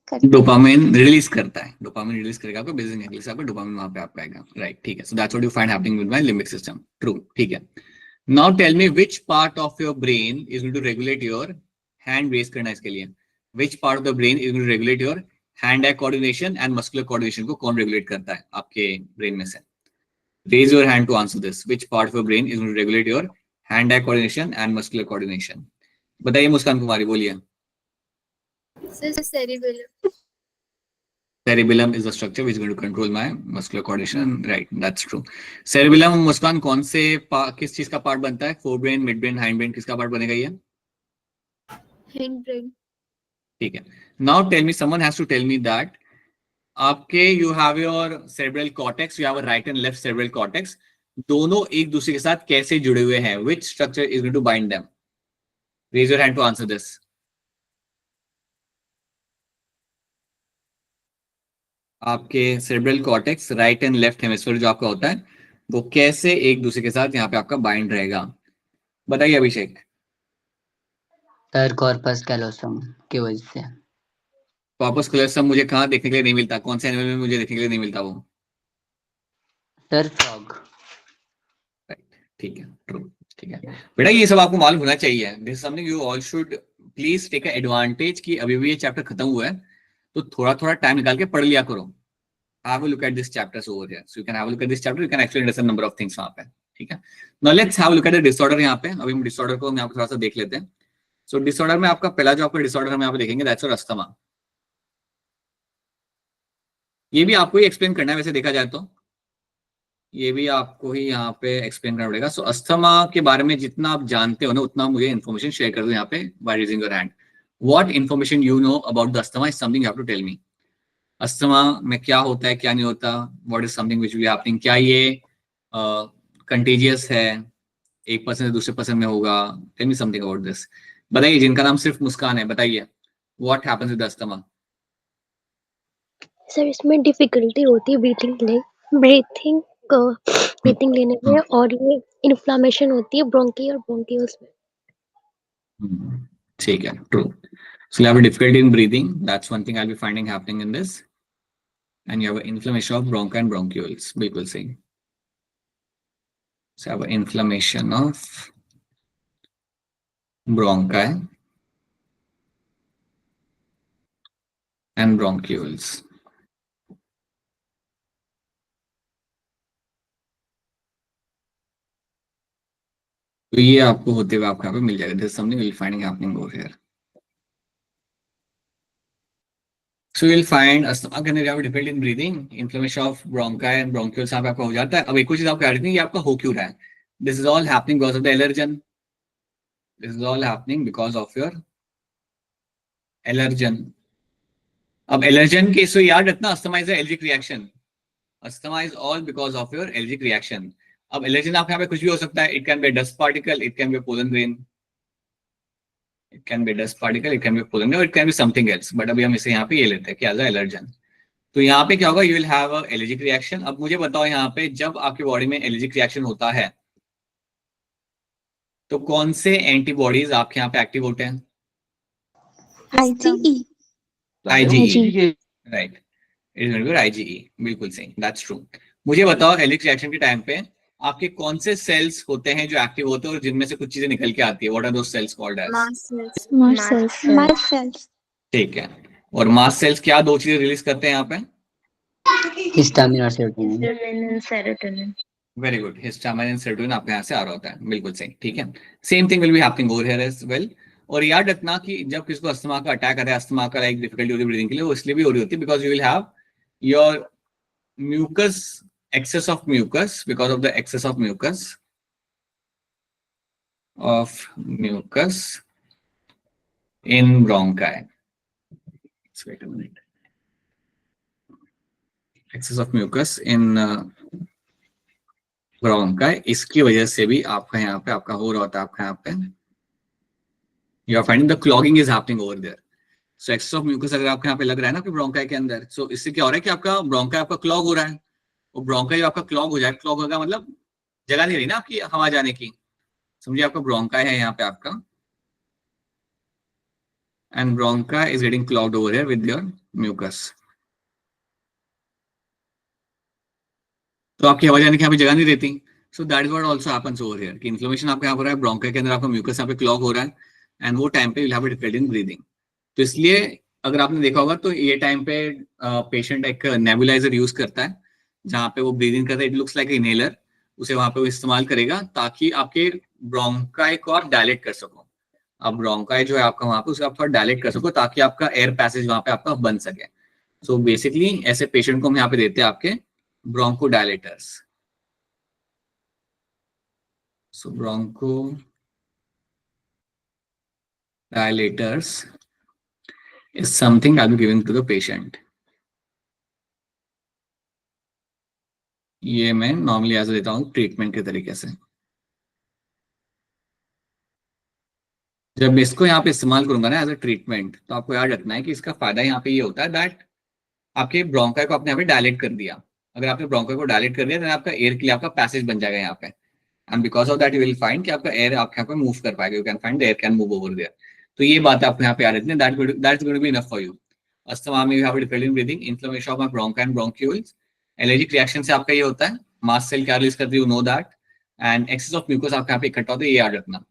करता है। डोपामिन रिलीज करता है, डोपामिन रिलीज करेगा आपको बेसल गैंग्लिया से, आपको डोपामिन वहां पे आपका आएगा, राइट, ठीक है। So that's what you find happening with my limbic system, true, ठीक है। Now tell me which part of your brain is going to regulate your hand raise करना है इसके लिए, which part of the brain is going to regulate your hand eye coordination and muscular coordination को कौन regulate करता है आपके brain में से? Raise your hand to answer this, which part of your brain is going to regulate your hand eye coordination and muscular coordination? बताइए मुस्कान कुमारी, बोलिए। Sir cerebellum. Cerebellum is the structure which is going to control my muscular coordination. Right, that's true. Cerebellum मुस्कान कौन से किस चीज का part बनता है? Forebrain, mid brain, hind brain, किसका पार्ट बनेगा ये? Hind brain. ठीक है। Now tell me, someone has to tell me that आपके you have your cerebral cortex, you have a right and left cerebral cortex, दोनों एक दूसरे के साथ कैसे जुड़े हुए हैं? Which structure is going to bind them? Raise your hand to answer this. आपके cerebral cortex right and left hemisphere जो आपका होता है वो कैसे एक दूसरे के साथ यहाँ पे आपका बाइंड रहेगा? बताइए अभिषेक। सर कॉर्पस कैलोसम की वजह से। कॉर्पस कैलोसम मुझे कहाँ देखने के लिए नहीं मिलता, कौन से एनिमल में मुझे देखने के लिए नहीं मिलता वो? Sir frog. राइट, ठीक है, ट्रू, ठीक है बेटा, ये सब आपको मालूम होना चाहिए। This is something you all should please take advantage कि अभी भी ये चैप्टर खत्म हुआ है तो थोड़ा थोड़ा टाइम निकाल के पढ़ लिया करो। Have a look at this chapters over here. So you can have a look at this chapter. You can actually understand number of things वहाँ पे, ठीक है। Now let's have a look at the disorder यहाँ पे। अभी हम disorder को यहाँ पे थोड़ा सा देख लेते हैं। So disorder में आपका पहला जो आपका disorder हम यहाँ पे देखेंगे, that's your asthma। ये भी आपको ही एक्सप्लेन करना है वैसे देखा जाए तो, ये भी आपको ही यहाँ पे एक्सप्लेन करना पड़ेगा। सो अस्थमा के बारे में जितना आप जानते हो ना उतना मुझे इन्फॉर्मेशन शेयर कर दो यहाँ पे by raising your hand. What information you know about the asthma is something you have to tell me. Asthma में क्या होता है क्या नहीं होता, व्हाट इज समथिंग व्हिच विल बी हैपनिंग, क्या ये कंटेजियस है, एक पर्सन से दूसरे पर्सन में होगा? Tell me something about this. बताइए, जिनका नाम सिर्फ मुस्कान है, बताइए what happens with asthma. Sir इसमें डिफिकल्टी होती है ब्रीथिंग लेने में, और ये इन्फ्लामेशन होती है ब्रोंकी और ब्रोंकियल्स में। ठीक है, true. So you have a difficulty in breathing. That's one thing I'll be finding happening in this. And you have an inflammation of bronchi and bronchioles. बिल्कुल सही। So you have an inflammation of bronchi and bronchioles. तो ये आपको होते हुए आपको यहाँ पे मिल जाएगा। This is something we'll finding happening over here. So you'll find asthma के अंदर you have difficulty in breathing, inflammation of bronchi and bronchioles यहाँ पे आपका हो जाता है। अब एक और चीज आपको याद रखनी है, ये आपका हो क्यों रहा है? This is all happening because of the allergen. This is all happening because of your allergen. अब एलर्जन केस को याद रखना, asthma is allergic reaction. Asthma is all because of your allergic reaction. अब एलर्जन आपके यहाँ पे कुछ भी हो सकता है, it can B dust particle, it can bee pollen grain, it can B dust particle, it can bee pollen grain, it can be something else, but अभी हम इसे यहाँ पे ये लेते हैं कि एज अ एलर्जन। तो यहाँ पे क्या होगा, you will have a allergic reaction. अब मुझे बताओ यहाँ पे जब आपकी बॉडी में एलर्जिक रिएक्शन होता है तो कौन से एंटीबॉडीज आपके यहाँ पे एक्टिव होते हैं? IgE। IgE, right, it is IgE, बिल्कुल सही, दैट्स ट्रू। मुझे बताओ एलर्जिक रिएक्शन के टाइम पे आपके कौन से सेल्स होते हैं जो एक्टिव होते हैं और जिनमें से कुछ चीजें निकल के आती है? What are those cells called as? Mast cells. ठीक है, और मास्ट सेल्स क्या दो चीजें रिलीज करते हैं यहाँ पे? हिस्टामिन और serotonin. Very good, histamine and serotonin आपके यहाँ से आ रहा होता है, बिल्कुल सही, ठीक है। Same thing will B happening over here as well. और याद रखना कि जब किसको अस्थमा का अटैक आता है, अस्थमा का लाइक डिफिकल्टी होती है ब्रीदिंग के लिए, वो इसलिए भी हो रही होती है because you will have your mucus, excess of mucus, because of the excess of mucus in bronchi. Let's wait a minute. Excess of mucus in bronchi, इसकी वजह से भी आपका यहाँ पे आपका हो रहा होता है, आपका यहाँ पे you are finding the clogging is happening over there. So excess of mucus अगर आपके यहाँ पे लग रहा है ना आपके ब्रोंकाई के अंदर, सो इससे क्या हो रहा है कि आपका ब्रोंकाई आपका क्लॉग हो रहा है। और ब्रोंकाई आपका क्लॉग हो जाए, क्लॉग होगा मतलब जगह नहीं रही ना आपकी हवा जाने की। समझिए आपका ब्रोंकाई है यहाँ पे आपका, and bronchi is getting clogged over here with your mucus. तो आपकी हवा जाने की यहाँ पे जगह नहीं रहती। सो that is what also happens over here कि इन्फ्लेमेशन आपके यहाँ पर है, ब्रोंकाई के अंदर आपका म्यूकस यहाँ पे क्लॉग हो रहा है, एंड वो टाइम पे will have a difficulty in breathing. तो इसलिए अगर आपने देखा होगा तो ये टाइम पे पेशेंट एक नेबुलाइजर यूज करता है, जहाँ पे वो ब्रीदिंग करता है, इट लुक्स लाइक इनहेलर, उसे वहां पे वो इस्तेमाल करेगा ताकि आपके ब्रोंकाई को आप डायलेट कर सको। अब ब्रोंकाई जो है आपका वहां पे उसे आप थोड़ा डायलेट कर सको ताकि आपका एयर पैसेज वहां पे आपका बन सके। सो बेसिकली ऐसे पेशेंट को हम यहाँ पे देते हैं आपके bronchodilators. So broncho dilators is something I'll be giving to the patient. ये मैं नॉर्मली ऐसे देता हूँ ट्रीटमेंट के तरीके से। जब मैं इसको यहाँ पे इस्तेमाल करूंगा ना एज अ ट्रीटमेंट, तो आपको याद रखना है कि इसका फायदा यहाँ पे ये होता है दैट आपके ब्रोंकाई को आपने यहाँ पे डायलेट कर दिया। अगर आपने ब्रोंकाई को डायलेट कर दिया तो आपका एयर के लिए आपका पैसेज बन जाएगा यहाँ पे, and because of that you will find कि आपका एयर आपके यहाँ पे मूव कर पाएगा, you can find the air can move over there. तो ये बात आपको यहाँ पे याद रखनी है, that's going to be enough for you. Asthma में you have difficulty in breathing, inflammation of my bronchi and bronchioles, allergic reaction से आपका ये होता है, मास्ट सेल क्या रिलीज करती है, you know that, and excess of mucus आपके यहाँ पे इकट्ठा होता है, ये याद रखना।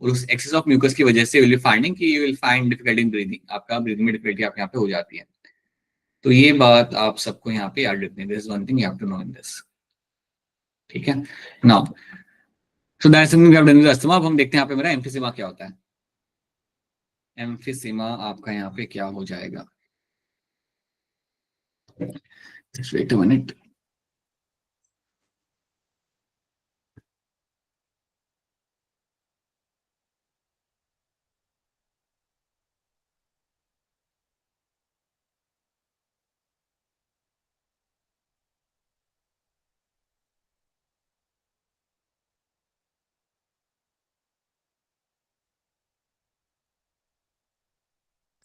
और उस एक्सेस ऑफ म्यूकस की वजह से विल फाइंडिंग कि you will find difficulty in breathing, आपका ब्रीथिंग में डिफिकल्टी आपके यहाँ पे हो जाती है। तो ये बात आप सबको यहाँ पे याद रखनी है, this is one thing you have to know in this. ठीक है, now so that's something we have done with asthma. अब हम देखते हैं यहाँ पे मेरा एम्फिसीमा क्या होता है। एम्फिसीमा आपका यहाँ पे क्या हो जाएगा, जस्ट वेट अ मिनट।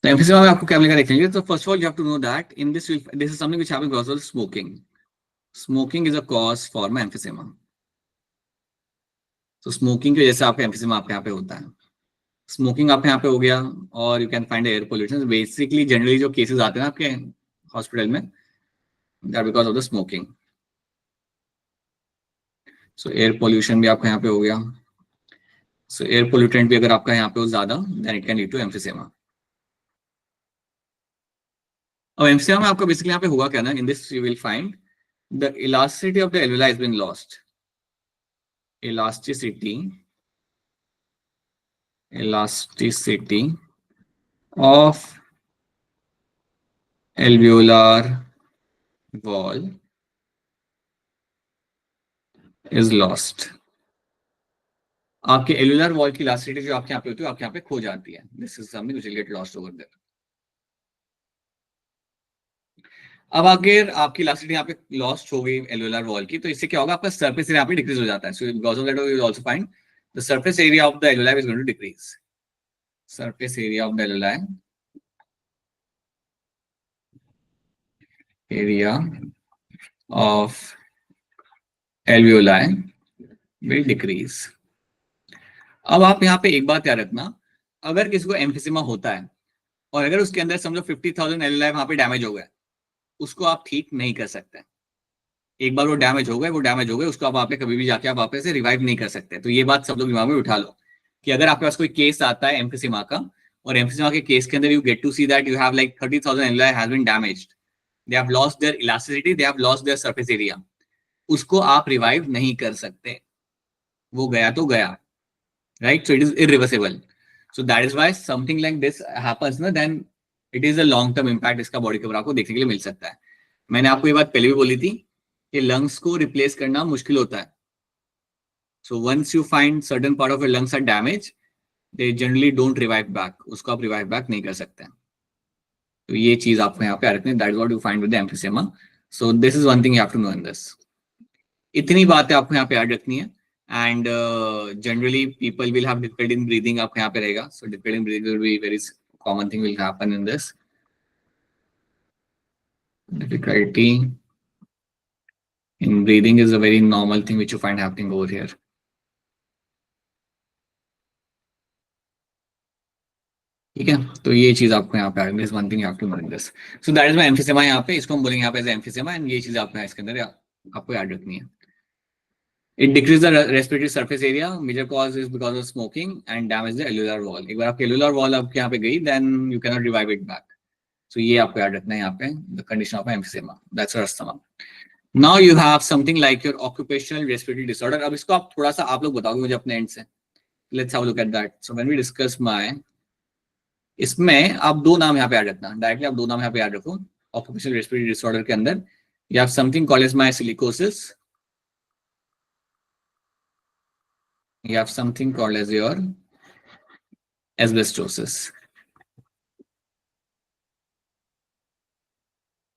तो एम्फिसीमा में आपको क्या मिलेगा देख लीजिए। तो first of all you have to know that in this is something which happens because of smoking. Smoking is a cause for my emphysema. तो स्मोकिंग की वजह से आपका एम्फिसीमा आपके यहाँ पे होता है। स्मोकिंग आपके यहाँ पे हो गया, और you can find air pollution. Basically generally जो केसेस आते हैं आपके हॉस्पिटल में, that because of the smoking. So air pollution भी आपका यहाँ पे हो गया। सो एयर पोल्यूटेंट भी अगर आपका यहाँ पे हो ज्यादा, then it can lead to emphysema. अब एम्फिसीमा में आपका बेसिकली यहाँ पे हुआ क्या ना, in this you will find the elasticity of the alveoli has been lost. elasticity of alveolar wall is lost। आपके एल्वेलर वॉल की इलास्टिसिटी जो आपके यहाँ पे होती है आपके यहाँ पे खो जाती है। This is something which will get lost over there. अब अगर आपकी इलास्टिसिटी यहाँ पे लॉस्ट हो गई एल्वेलर वॉल की, तो इससे क्या होगा, आपका सरफेस एरिया यहाँ पे डिक्रीज हो जाता है। So because of that we will also find the surface area of the alveoli is going to decrease. Surface area of the alveoli, area of alveoli will decrease। अब आप यहाँ पे एक बात याद रखना, अगर किसी को एम्फिसीमा होता है और अगर उसके अंदर समझो 50,000 एल्वेलाई वहां पे डैमेज हो गए, उसको आप ठीक नहीं कर सकते। एक बार वो डैमेज हो गए, उसको आप वहां पे कभी भी जाके आप वापस से रिवाइव नहीं कर सकते। तो ये बात सब लोग दिमाग में उठा लो कि अगर आपके पास कोई केस आता है एम्फिसीमा का, और एम्फिसीमा के केस के अंदर you get to see that you have like 30,000 alveoli has been damaged, they have lost their elasticity, they have lost their surface area, उसको आप रिवाइव नहीं कर सकते, वो गया तो गया, right? So it is irreversible। So that is why something like this happens ना, then it is a long term impact इसका बॉडी के ऊपर आपको देखने के लिए मिल सकता है। मैंने आपको ये बात पहले भी बोली थी कि लंग्स को रिप्लेस करना मुश्किल होता है। So once you find certain part of your lungs are damaged, they generally don't revive back, उसको आप रिवाइव बैक नहीं कर सकते। तो ये चीज आपको यहाँ पे रखनी है, that is what you find with the emphysema. So this is one thing you have to know in this. इतनी बातें आपको यहाँ पे याद रखनी है. And generally people will have difficulty in breathing, आपको यहाँ पे रहेगा. So difficulty in breathing will be very common thing will happen in this. Difficulty in breathing is a very normal thing which you find happening over here. ठीक है, तो ये चीज आपको यहाँ पे this one thing you have to know this. So that is my emphysema. यहाँ पे इसको हम बोलेंगे यहाँ पे एज एम्फिसेमा. एंड ये चीज आपको इसके अंदर आपको याद रखनी है. It decreases the respiratory surface area. Major cause is because of smoking and damage the alveolar wall. एक बार आपके alveolar wall आपके यहाँ पे गई, then you cannot revive it back. So ये आपको याद रखना है यहाँ पे the condition of emphysema. That's your asthma. Now you have something like your occupational respiratory disorder. अब इसको आप थोड़ा सा आप लोग बताओगे मुझे अपने end से. Let's have a look at that. So when we discuss my, इसमें आप दो नाम यहाँ पे याद रखना. Directly आप दो नाम यहाँ पे याद रखो. Occupational respiratory disorder के अंदर you have something called as myosilicosis. You have something called as your asbestosis.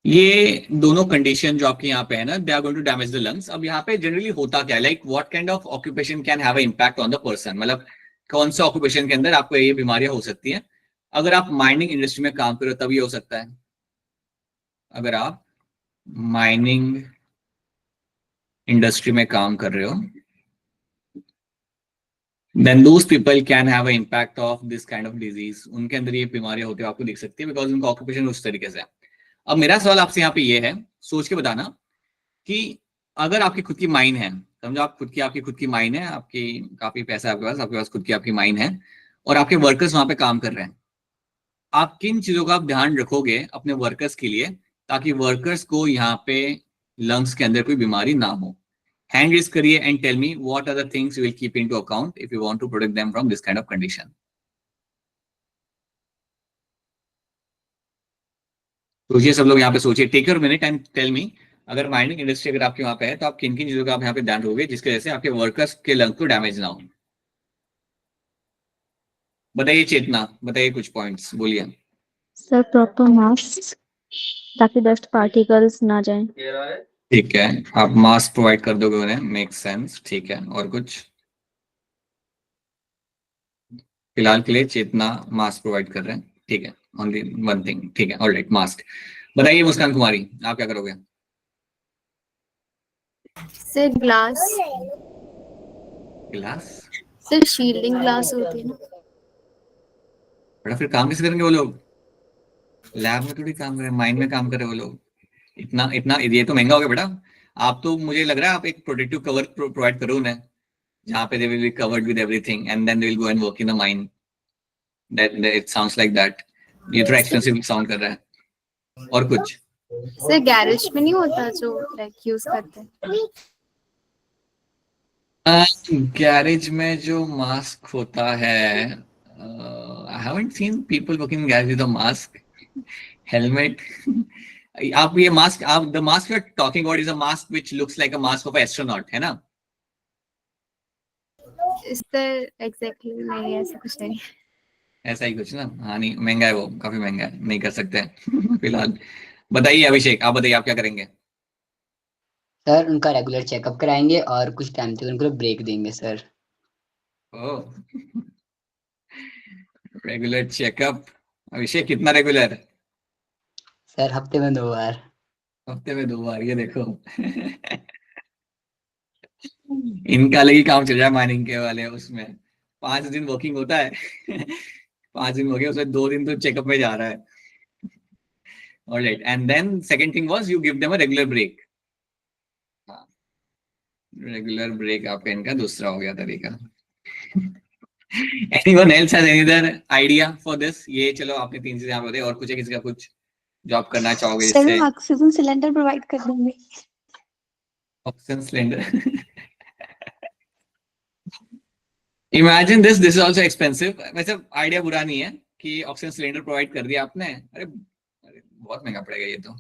ये दोनों कंडीशन जो आपके यहाँ पे है ना, they are going to damage the lungs. अब यहाँ पे जनरली होता क्या है, like what kind of occupation can have a impact on the person. मतलब कौन सा ऑक्यूपेशन के अंदर आपको ये बीमारियां हो सकती हैं. अगर आप माइनिंग इंडस्ट्री में काम कर रहे हो तब ये हो सकता है. अगर आप माइनिंग इंडस्ट्री में काम कर रहे हो, then those people can have an impact of this kind of disease. उनके अंदर ये बीमारियां होती है, आपको दिख सकती है, बिकॉज उनका ऑक्यूपेशन उस तरीके से है. अब मेरा सवाल आपसे यहाँ पे ये है, सोच के बताना कि अगर आपकी खुद की माइन है, समझो आप आपकी खुद की माइन है, आपकी काफी पैसा है आपके पास खुद की आपकी माइन है, और आपके वर्कर्स वहां पे काम कर रहे हैं. आप किन चीजों का आप ध्यान रखोगे अपने वर्कर्स के लिए, ताकि वर्कर्स को यहाँ पे लंग्स के अंदर कोई बीमारी ना हो. Hand raise करिए and tell me what are the things you will keep into account if you want to protect them from this kind of condition. सोचिए सब लोग यहाँ पे सोचिए. Take your minute and tell me, अगर mining industry अगर आपके वहां पे है तो आप किन किन चीजों का आप यहाँ पे ध्यान रखोगे जिसकी वजह से आपके वर्कर्स के लंग को डैमेज ना हो. बताइए चेतना, बताइए कुछ पॉइंट्स बोलिए. सर प्रॉपर मास्क ताकि डस्ट पार्टिकल्स ना जाएं. ठीक है, आप मास्क प्रोवाइड कर दोगे उन्हें, मेक सेंस. ठीक है, और कुछ फिलहाल के लिए चेतना मास्क प्रोवाइड कर रहे हैं. ठीक है, ओनली वन थिंग. ठीक है, ऑलराइट, मास्क. बताइए मुस्कान कुमारी, आप क्या करोगे. Sir glass. Glass? Sir shielding glass होती है ना. बड़ा फिर काम कैसे करेंगे वो लोग. लैब में थोड़ी काम कर रहे हैं, माइन में काम कर रहे हैं वो लोग. इतना इतना ये तो महंगा हो गया बेटा. आप तो मुझे लग रहा है आप एक प्रोटेक्टिव कवर प्रोवाइड करो उन्हें, जहाँ पे they will be covered with everything and then they will go and work in the mine. That it sounds like that. ये थोड़ा एक्सपेंसिव साउंड कर रहा है. और कुछ सर गैरेज में नहीं होता जो लाइक यूज करते हैं. गैरेज में जो मास्क होता है, I haven't seen people working in garage with a mask. Helmet. आप ये मास्क, आप the mask you are talking about is a mask which looks like a mask of astronaut, है ना. सर एग्जैक्टली नहीं, ऐसा कुछ नहीं. ऐसा ही कुछ ना. हाँ नहीं, महंगा है वो, काफी महंगा है, नहीं कर सकते फिलहाल. बताइए अभिषेक, आप बताइए आप क्या करेंगे. सर उनका रेगुलर चेकअप कराएंगे और कुछ टाइम तक उनको ब्रेक देंगे सर. Regular checkup. अभिषेक कितना रेगुलर. सर हफ्ते में 2 बार. हफ्ते में 2 बार, ये देखो इनका अलग ही काम चल रहा है माइनिंग के वाले. उसमें 5 दिन वर्किंग होता है 5 दिन हो गए, उसमें 2 दिन तो चेकअप में जा रहा है. Alright, and then second thing was you give them a regular break. हाँ, रेगुलर ब्रेक आपका इनका दूसरा हो गया तरीका. Anyone else has any other idea for this? ये चलो आपने 3 चीजें यहाँ बताई, और कुछ है किसी का कुछ जो आप करना चाहोगे सर जिससे. ऑक्सीजन सिलेंडर प्रोवाइड कर देंगे. Oxygen cylinder. Imagine this is also expensive. वैसे आइडिया बुरा नहीं है कि ऑक्सीजन सिलेंडर प्रोवाइड कर दिया आपने. अरे बहुत महंगा पड़ेगा ये तो.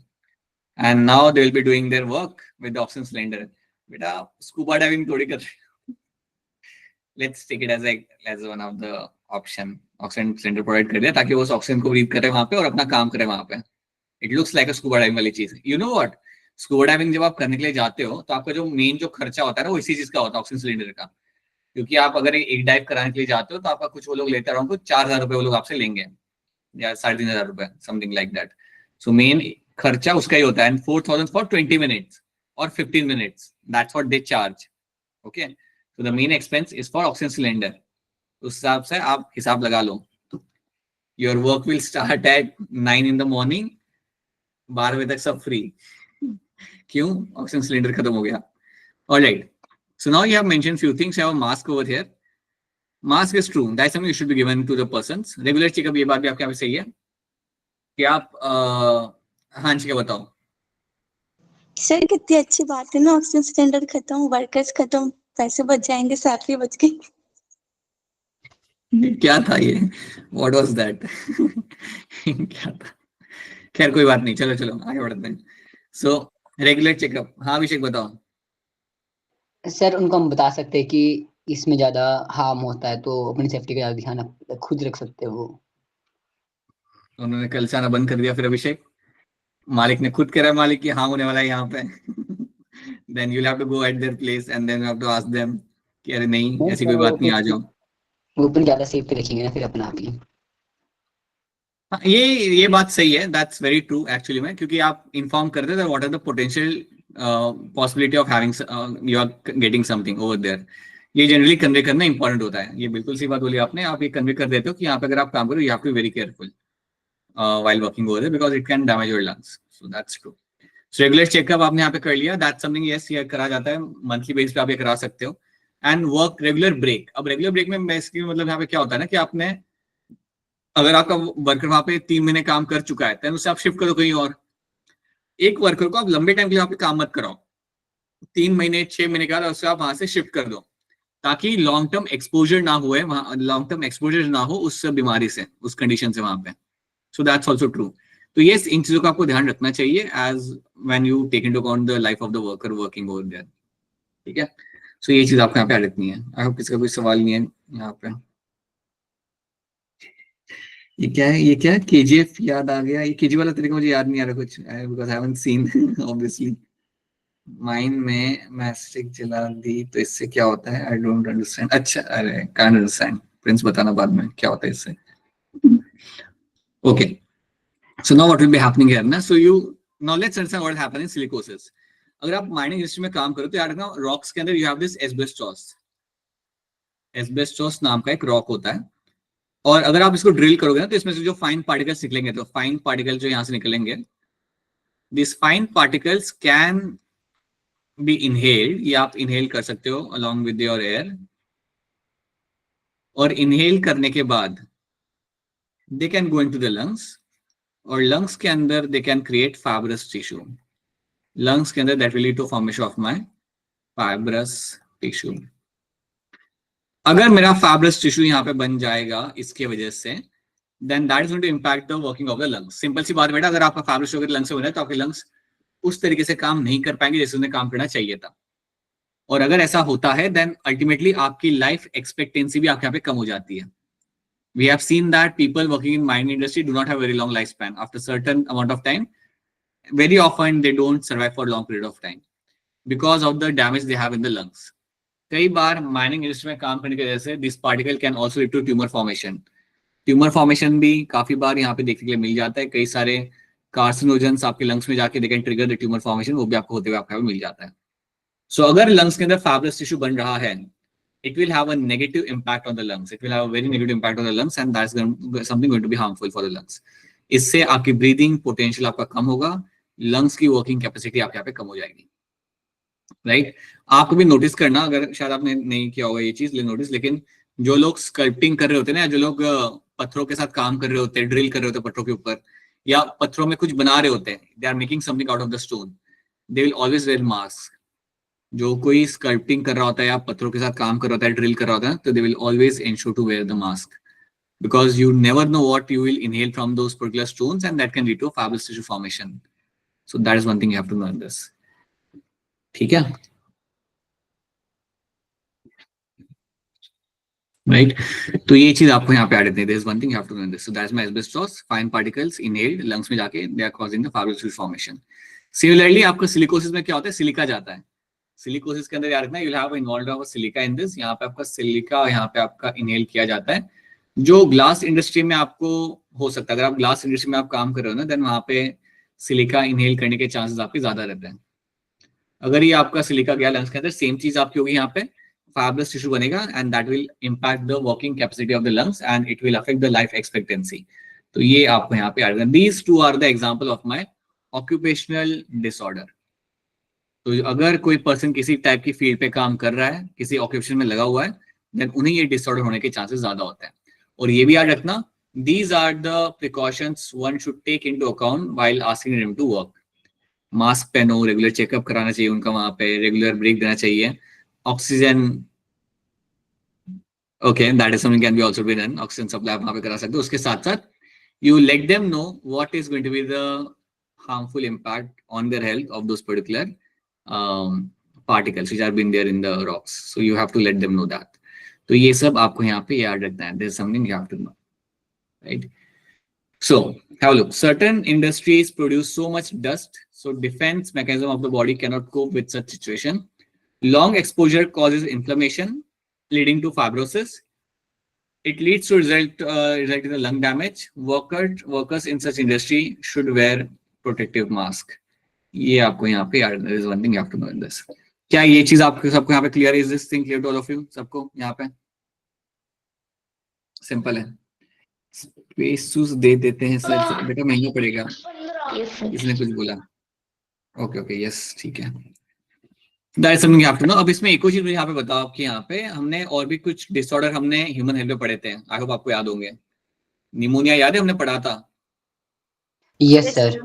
And now they will be doing their work with oxygen cylinder. बेटा स्कूबा डाइविंग थोड़ी कर. Let's take it as one of the option. Oxygen cylinder provide कर दिया ताकि वो ऑक्सीजन को ब्रीथ करे वहां पे और अपना काम करे वहां पे. It looks like a scuba diving वाली चीज. You know what, scuba diving जब आप करने के लिए जाते हो तो आपका जो मेन जो खर्चा होता है ना वो इसी चीज का होता है, ऑक्सीजन सिलेंडर का। क्योंकि आप अगर एक डाइव कराने के लिए जाते हो तो आपका कुछ वो लोग लेते हैं, कुछ 4,000 रुपए वो लोग आपसे लेंगे या 3,500 रुपए, something like that. So main खर्चा उसका ही होता है। एंड 4,000 फॉर 20 मिनट्स और 15 minutes, that's what they charge. Okay, so the main expense is for oxygen cylinder. उस हिसाब से आप हिसाब लगा लो। Your work will start at 9 in the morning, 12 बजे तक सब फ्री। क्यों? ऑक्सीजन सिलेंडर खत्म हो गया। Alright, so now you have mentioned few things. You have a mask over here. Mask is true, that's something you should be given to the persons. Regular checkup, ये बात भी आपके यहाँ पे सही है कि आप हाँ जी, क्या बताओ सर कितनी अच्छी बात है ना, ऑक्सीजन सिलेंडर खत्म, वर्कर्स खत्म, पैसे बच जाएंगे, सैलरी बच गई। क्या था ये? What was that? क्या था? खैर कोई बात नहीं, चलो चलो आगे बढ़ते हैं। सो रेगुलर चेकअप, हाँ अभिषेक बताओ। सर उनको हम बता सकते हैं कि इसमें ज्यादा हार्म होता है तो अपनी सेफ्टी का ज्यादा ध्यान खुद रख सकते हैं वो। उन्होंने कल से आना बंद कर दिया फिर अभिषेक, मालिक ने खुद करा, मालिक की हाँ होने वाला है यहाँ पे। Then you have to go at their place and then you have to ask them कि अरे नहीं ऐसी कोई बात नहीं, आ जाओ। वो अपनी ज्यादा सेफ्टी रखेंगे ना फिर अपना आप ही। हाँ, ये बात सही है, दैट्स वेरी ट्रू एक्चुअली में, क्योंकि आप इन्फॉर्म करते थे what are the potential possibility of having you are getting something over there. ये जनरली कन्वे करना इंपॉर्टेंट होता है। ये बिल्कुल सही बात बोली आपने, आप ये कन्वे कर देते हो कि यहाँ पे अगर आप काम करो you have to be very careful while working over there because it can damage your lungs. So that's true. So regular checkup आपने यहाँ पे कर लिया, that's something yes ये करा जाता है, मंथली बेस पे आप ये करा सकते हो। एंड वर्क रेगुलर ब्रेक, अब रेगुलर ब्रेक में बेसिकली मतलब यहाँ पे क्या होता है ना कि आपने अगर आपका वर्कर वहां पे 3 महीने काम कर चुका है तो उससे आप शिफ्ट करो कहीं और। एक वर्कर को आप लंबे टाइम के लिए वहां पे काम मत कराओ, 3 महीने 6 महीने के बाद उससे आप वहां से शिफ्ट कर दो, ताकि लॉन्ग टर्म एक्सपोजर ना हुए, लॉन्ग टर्म एक्सपोजर ना हो उस बीमारी से, उस कंडीशन से वहां पे। So that's also true. तो yes, इन चीजों का आपको ध्यान रखना चाहिए as when you take into account the life of the worker working over there. ठीक है? So ये चीज आपको यहाँ पे रखनी है। I hope किसी का कोई सवाल नहीं है यहाँ पे। ये क्या है? ये क्या? KGF याद आ गया। ये KG वाला तरीका मुझे याद नहीं आ रहा कुछ, because I haven't seen obviously. Mind में मैस्टिक जला दी तो इससे क्या होता है? I don't understand. अच्छा, अरे can't understand. प्रिंस बताना बाद में क्या होता है इससे। Okay, so now what will be happening here ना? So you now let's understand what happens in silicosis. अगर आप माइनिंग इंडस्ट्री में काम करो तो याद रखना रॉक्स के अंदर you have this asbestos. asbestos नाम का एक रॉक होता है, और अगर आप इसको ड्रिल करोगे ना तो इसमें से जो फाइन पार्टिकल्स निकलेंगे, तो फाइन पार्टिकल जो यहाँ से निकलेंगे, this fine particles can be inhaled, या आप इनहेल कर सकते हो along with your air, और इनहेल करने के बाद they can go into the lungs, और lungs के अंदर they can create fibrous tissue. lungs के अंदर that will lead to formation of my fibrous tissue. अगर मेरा fibrous tissue यहाँ पे बन जाएगा इसके वजह से, then that is going to impact the working of the lungs. Simple सी बात बेटा, अगर आपका fibrous tissue लंग्स से बना है तो आपके लंग्स उस तरीके से काम नहीं कर पाएंगे जैसे उन्हें काम करना चाहिए था, और अगर ऐसा होता है then ultimately आपकी लाइफ एक्सपेक्टेंसी भी आपके यहाँ पे कम हो जाती है। We have seen that people working in mining industry do not have very long lifespan. After certain amount of time, very often they don't survive for a long period of time because of the damage they have in the lungs. कई बार mining industry में काम करने की वजह से this particle can also lead to tumor formation. Tumor formation भी काफी बार यहाँ पे देखने के लिए मिल जाता है। कई सारे carcinogens आपके lungs में जाके they can trigger the tumor formation, वो भी आपको होते हुए आपको मिल जाता है। So अगर lungs के अंदर fibrous tissue बन रहा है, it will have a negative impact on the lungs. It will have a very negative impact on the lungs, and that's something going to be harmful for the lungs. इससे आपकी breathing potential आपका कम होगा, lungs की working capacity आपके यहाँ पे कम हो जाएगी, right? आपको भी notice करना, अगर शायद आपने नहीं किया होगा ये चीज, नोटिस, लेकिन जो लोग स्कल्पटिंग कर रहे होते हैं ना, जो लोग पत्थरों के साथ काम कर रहे होते हैं, ड्रिल कर रहे होते हैं पत्थरों के ऊपर, या पत्थरों में कुछ बना रहे होते हैं, they are making something out of the stone, they will always wear mask. जो कोई स्कल्पटिंग कर रहा होता है या पत्थरों के साथ काम कर रहा होता है, ड्रिल कर रहा होता है, तो they will always ensure to wear the mask, because you never know what you will inhale from those particular stones and that can lead to fibrous tissue formation. So that is one thing you have to learn this. ठीक है, right? तो ये चीज आपको यहाँ पे add है, there is one thing you have to learn this. So that's my asbestos, fine particles inhaled lungs में जाके they are causing the fibrous tissue formation. Similarly आपका सिलिकोसिस में क्या होता है, सिलिका जाता है, सिलिकोसिस के अंदर याद रखना, you'll have involved of silica in this, यहाँ पे आपका सिलिका यहाँ पे आपका इनहेल किया जाता है, जो ग्लास इंडस्ट्री में आपको हो सकता है, अगर आप ग्लास इंडस्ट्री में आप काम कर रहे हो ना, देन वहां पे सिलिका इनहेल करने के चांसेस आपके ज्यादा रहते हैं। अगर ये आपका सिलिका गया लंग्स के अंदर, सेम चीज आपकी होगी, यहाँ पे फाइब्रस टिश्यू बनेगा and that will impact the working capacity of the lungs and it will affect the life expectancy. तो ये आपको यहाँ पे आ रहा है। These two are the example of my occupational disorder. तो अगर कोई पर्सन किसी टाइप की फील्ड पे काम कर रहा है, किसी ऑक्यूपेशन में लगा हुआ है, देन उन्हें ये डिसऑर्डर होने के चांसेस ज्यादा होते हैं। और ये भी याद रखना, these are the precautions one should take into account while asking them to work. Mask पहनो, रेगुलर चेकअप कराना चाहिए उनका, वहां पे रेगुलर ब्रेक देना चाहिए, oxygen, okay, that is something can be also be done, oxygen supply वहां पे करा सकते हो। उसके साथ साथ you let them know what is going to be the harmful impact on their health of those particular particles which are been there in the rocks, so you have to let them know that. तो ये सब आपको यहाँ पे याद रखना है, there's something you have to know, right? So have a look. Certain industries produce so much dust, so defense mechanism of the body cannot cope with such situation. Long exposure causes inflammation, leading to fibrosis. It leads to result in the lung damage. Workers in such industry should wear protective mask. ये आपको यहाँ पे याद, there is one thing you have to know in this. क्या ये चीज आपको सबको यहाँ पे क्लियर? Is this thing clear to all of you? सबको यहाँ पे सिंपल है। स्पेस दे देते हैं सर, बेटा महंगा पड़ेगा, इसने कुछ बोला। ओके ओके, यस, ठीक है, that is something you have to know. अब इसमें एक और चीज मुझे यहाँ पे बताओ कि यहाँ पे हमने और भी कुछ डिसऑर्डर हमने ह्यूमन हेल्थ में पढ़े थे, आई होप आपको याद होंगे। निमोनिया याद है, हमने पढ़ा था? Yes sir.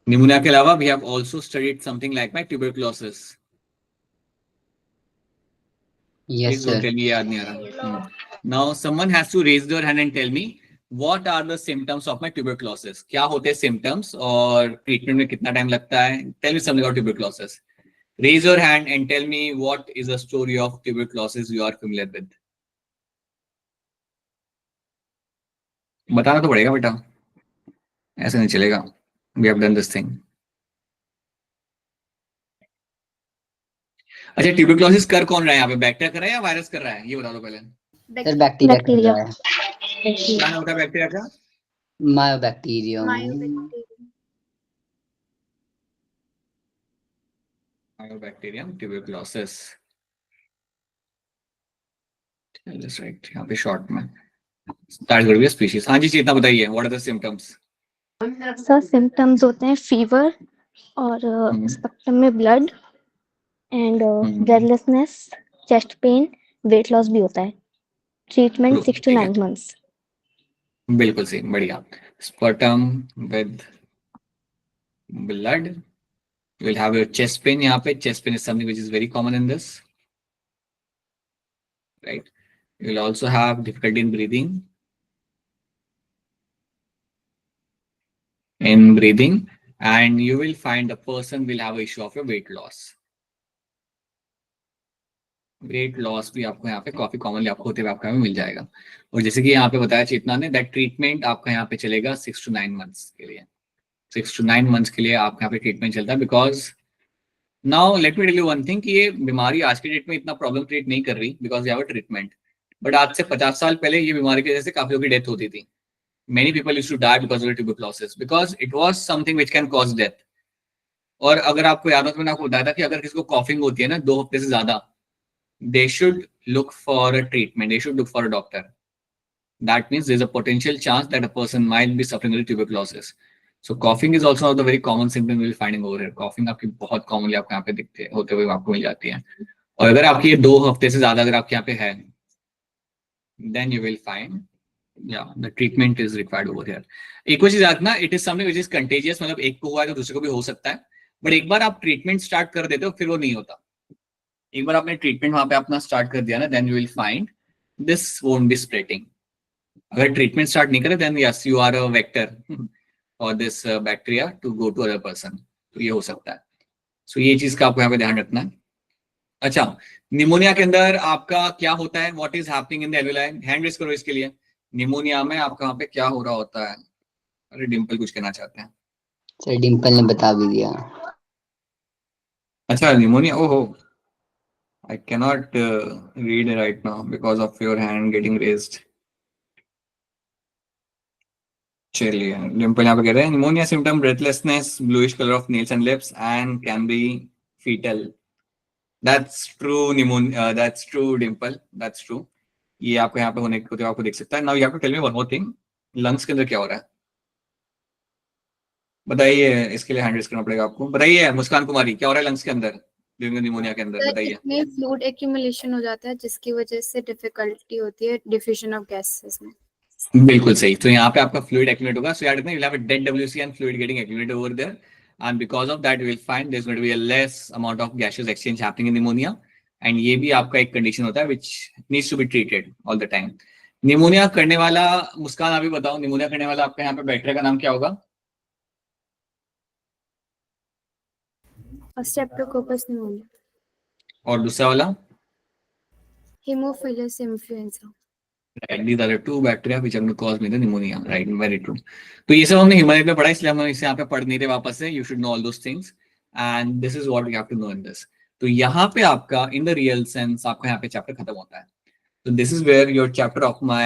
निमोनिया के अलावा we have also studied something like my tuberculosis. Yes sir. याद नहीं आ रहा। Now someone has to raise their hand and tell me what are the symptoms of my tuberculosis. क्या होते हैं symptoms और treatment में कितना टाइम लगता है? Tell me something about tuberculosis. Raise your hand and tell me what is the story of tuberculosis you are familiar with. बताना तो पड़ेगा बेटा, ऐसे नहीं चलेगा। We have done this thing. अच्छा, ट्यूबरक्लोसिस कर कौन रहा है यहाँ पे? बैक्टीरिया कर रहा है या वायरस कर रहा है? ये बता दो पहले। सर बैक्टीरिया कर बैक्टीरिया। रहा है। क्या नाम होता है बैक्टीरिया का? Mycobacterium. Mycobacterium tuberculosis, just right, यहाँ पे शॉर्ट में स्टार्ट कर दिया स्पीशीज। हाँ जी, चेतना बताइए, what are the symptoms? Sir symptoms होते हैं फीवर और स्पेक्ट्रम में blood and breathlessness, chest pain, weight loss भी होता है। Treatment 6 to 9 months। बिल्कुल सही, बढ़िया। Sputum with blood, you will have your chest pain. यहाँ पे chest pain is something which is very common in this, right? You will also have difficulty in breathing, and you will find a person will have an issue of your weight loss. Wait loss भी आपको यहाँ पे काफी commonly आपको होते हुए आपको यहाँ पे मिल जाएगा। और जैसे कि यहाँ पे बताया चेतना ने, दैट ट्रीटमेंट आपका यहाँ पे चलेगा 6 to 9 months के लिए। 6 to 9 months के लिए आपके यहाँ पे ट्रीटमेंट चलता है। Because now let me tell you one thing, कि ये बीमारी आज के डेट में इतना प्रॉब्लम क्रिएट नहीं कर रही because you have a treatment. But आज से 50 साल पहले ये बीमारी की वजह से काफी लोगों की डेथ होती थी। Many people used to die because of tuberculosis because it was something which can cause death. और अगर आपको याद हो तो मैंने आपको बताया था कि अगर किसी को कॉफिंग होती है ना 2 हफ्ते से ज्यादा, they should look for a treatment, they should look for a doctor. That means there's a potential chance that a person might be suffering with tuberculosis. So coughing is also one of the very common symptoms we'll finding over here. Coughing आपकी बहुत commonly आपको यहाँ पे दिखते होते हुए आपको मिल जाती है। और अगर आपकी ये 2 हफ्ते से ज्यादा अगर आपके यहाँ पे है, then you will find the treatment is required over here. एक और चीज रखना, it is something which is contagious, मतलब एक को हुआ है तो दूसरे को भी हो सकता है। बट एक बार आप ट्रीटमेंट स्टार्ट कर देते हो फिर वो नहीं होता। एक बार आपने ट्रीटमेंट वहां पे अपना स्टार्ट कर दिया ना, then you will find this won't be spreading. अगर ट्रीटमेंट स्टार्ट नहीं करे then yes you are a vector for this bacteria to go to other person. तो ये हो सकता है। So ये चीज का आपको यहाँ पे ध्यान रखना है। अच्छा, निमोनिया के अंदर आपका क्या होता है? What is happening in the alveoli? Hand raise करो इसके लिए। निमोनिया में आपका वहां पे क्या हो रहा होता है? अरे डिम्पल कुछ कहना चाहते हैं। सर डिम्पल ने बता भी दिया। अच्छा निमोनिया, ओहो I cannot read right now because of your hand getting raised. चलिए डिम्पल यहाँ पे कह रहे हैं pneumonia symptom breathlessness, bluish colour of nails and lips and can be fatal. That's true pneumonia, that's true Dimple, that's true. ये आपको यहाँ पे होने को तो आपको दिख सकता है. Now you have to tell me one more thing, lungs के अंदर क्या हो रहा है बताइए. इसके लिए हैंड रेज करना पड़ेगा आपको. बताइए मुस्कान कुमारी, क्या हो रहा है लंग्स के अंदर निमोनिया के अंदर, बताइए. इसमें फ्लूइड एक्यूमुलेशन हो जाता है जिसकी वजह से डिफिकल्टी होती है डिफ्यूजन ऑफ गैसेस में. बिल्कुल सही. तो यहाँ पे आपका फ्लूइड एक्यूमुलेट होगा. सो यार इतना you'll have a dead WC and fluid getting accumulated over there, and because of that you will find there's going to be a less amount of gaseous exchange happening in pneumonia, and ये भी आपका एक condition होता है which needs to be treated all the time. Pneumonia करने वाला, मुस्कान अभी बताओ, निमोनिया करने वाला आपका यहाँ पे बैक्टीरिया का नाम क्या होगा? Streptococcus pneumonia. और दूसरा वाला? Haemophilus influenza. Right, these are the two bacteria which are going to cause me the pneumonia. Right, very true. तो ये सब हमने हिमालय में पढ़ा, इसलिए हम इसे यहाँ पे पढ़ नहीं रहे वापस से. You should know all those things, and this is what we have to know in this. तो यहाँ पे आपका in the real sense आपका यहाँ पे चैप्टर खत्म होता है. So this is where your chapter of my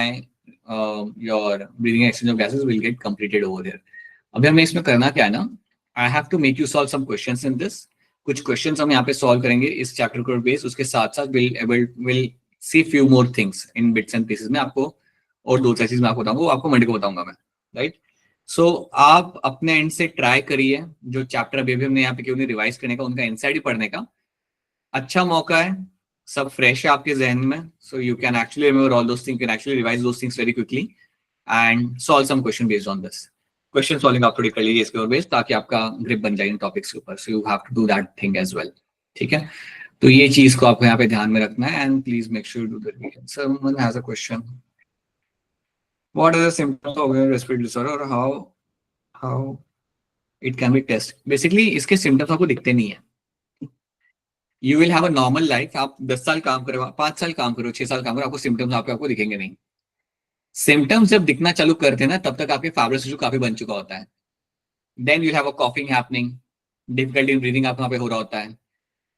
your breathing and exchange of gases will get completed over there. अभी हमें इसमें करना क्या है ना, I have to make you solve some questions in this. कुछ questions हम यहाँ पे solve करेंगे इस chapter को बेस, उसके साथ साथ will see few more things in bits and pieces में आपको, और दो चार चीज मैं आपको बताऊंगा, वो आपको मंडे को बताऊंगा मैं. राइट, सो आप अपने एंड से ट्राई करिए. जो चैप्टर अभी हमने यहाँ पे क्यों नहीं रिवाइज करने का, उनका इनसाइड ही पढ़ने का अच्छा मौका है. सब फ्रेश है आपके जहन में, so you can actually remember all those things, can actually revise those things very quickly and solve some question based on this. Question solving आप थोड़ी कर लीजिए इसके ऊपर बेस्ड, ताकि आपका ग्रिप बन जाए इन टॉपिक्स के ऊपर. So you have to do that thing as well. ठीक है, तो ये चीज को आपको यहाँ पे ध्यान में रखना है. And please make sure do the revision. Someone has a question, what are the symptoms of respiratory disorder और how it can be test. Basically इसके सिम्टम्स आपको दिखते नहीं है. You will have a normal life. आप 10 साल काम करो, 5 साल काम करो, 6 साल काम करो, आपको सिम्टम्स आपको दिखेंगे नहीं. सिम्टम्स जब दिखना चालू करते हैं ना, तब तक आपके फाइब्रोसिस टिश्यू काफी बन चुका होता है. Then you have a coughing happening, difficulty in breathing आपको वहाँ पे हो रहा होता है.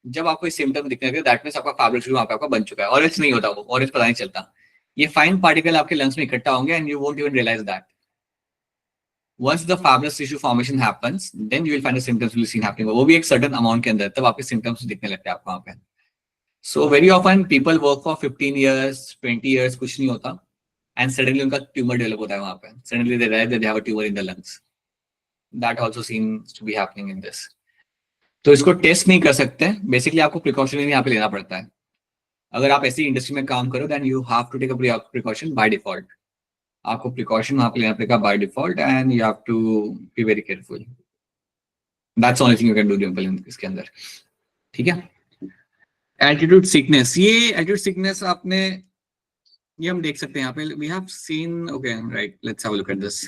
जब आपको इस सिम्टम दिखने लगे, दैट मींस आपका फाइब्रोसिस टिश्यू वहाँ पे आपका बन चुका है. ऑरेंज नहीं होता वो, ऑरेंज पता नहीं चलता. ये फाइन पार्टिकल आपके लंग्स में इकट्ठा होंगे and you won't even realise that. Once the fibrous tissue formation happens, then you will find the symptoms will be seen happening. वो भी एक certain amount के अंदर, तब आपके symptoms दिखने लगते हैं आपको वहाँ पे. So very often people work for 15 years, 20 years, कुछ नहीं होता, and suddenly उनका tumor develop होता है वहाँ पे. Suddenly they realize that they have a tumor in the lungs. That also seems to be happening in this. तो इसको टेस्ट नहीं कर सकते. बेसिकली आपको प्रिकॉशन यहाँ पे लेना पड़ता है. अगर आप ऐसी इंडस्ट्री में काम करो, then you have to take a precaution by default. आपको प्रिकॉशन वहां पे लेना पड़ेगा by default, and you have to be very careful. That's only thing you can do Dimple इसके अंदर. ठीक है, एल्टीट्यूड सिकनेस. ये एल्टीट्यूड सिकनेस आपने, ये हम देख सकते हैं यहाँ पे. We have seen, okay right, let's have a look at this.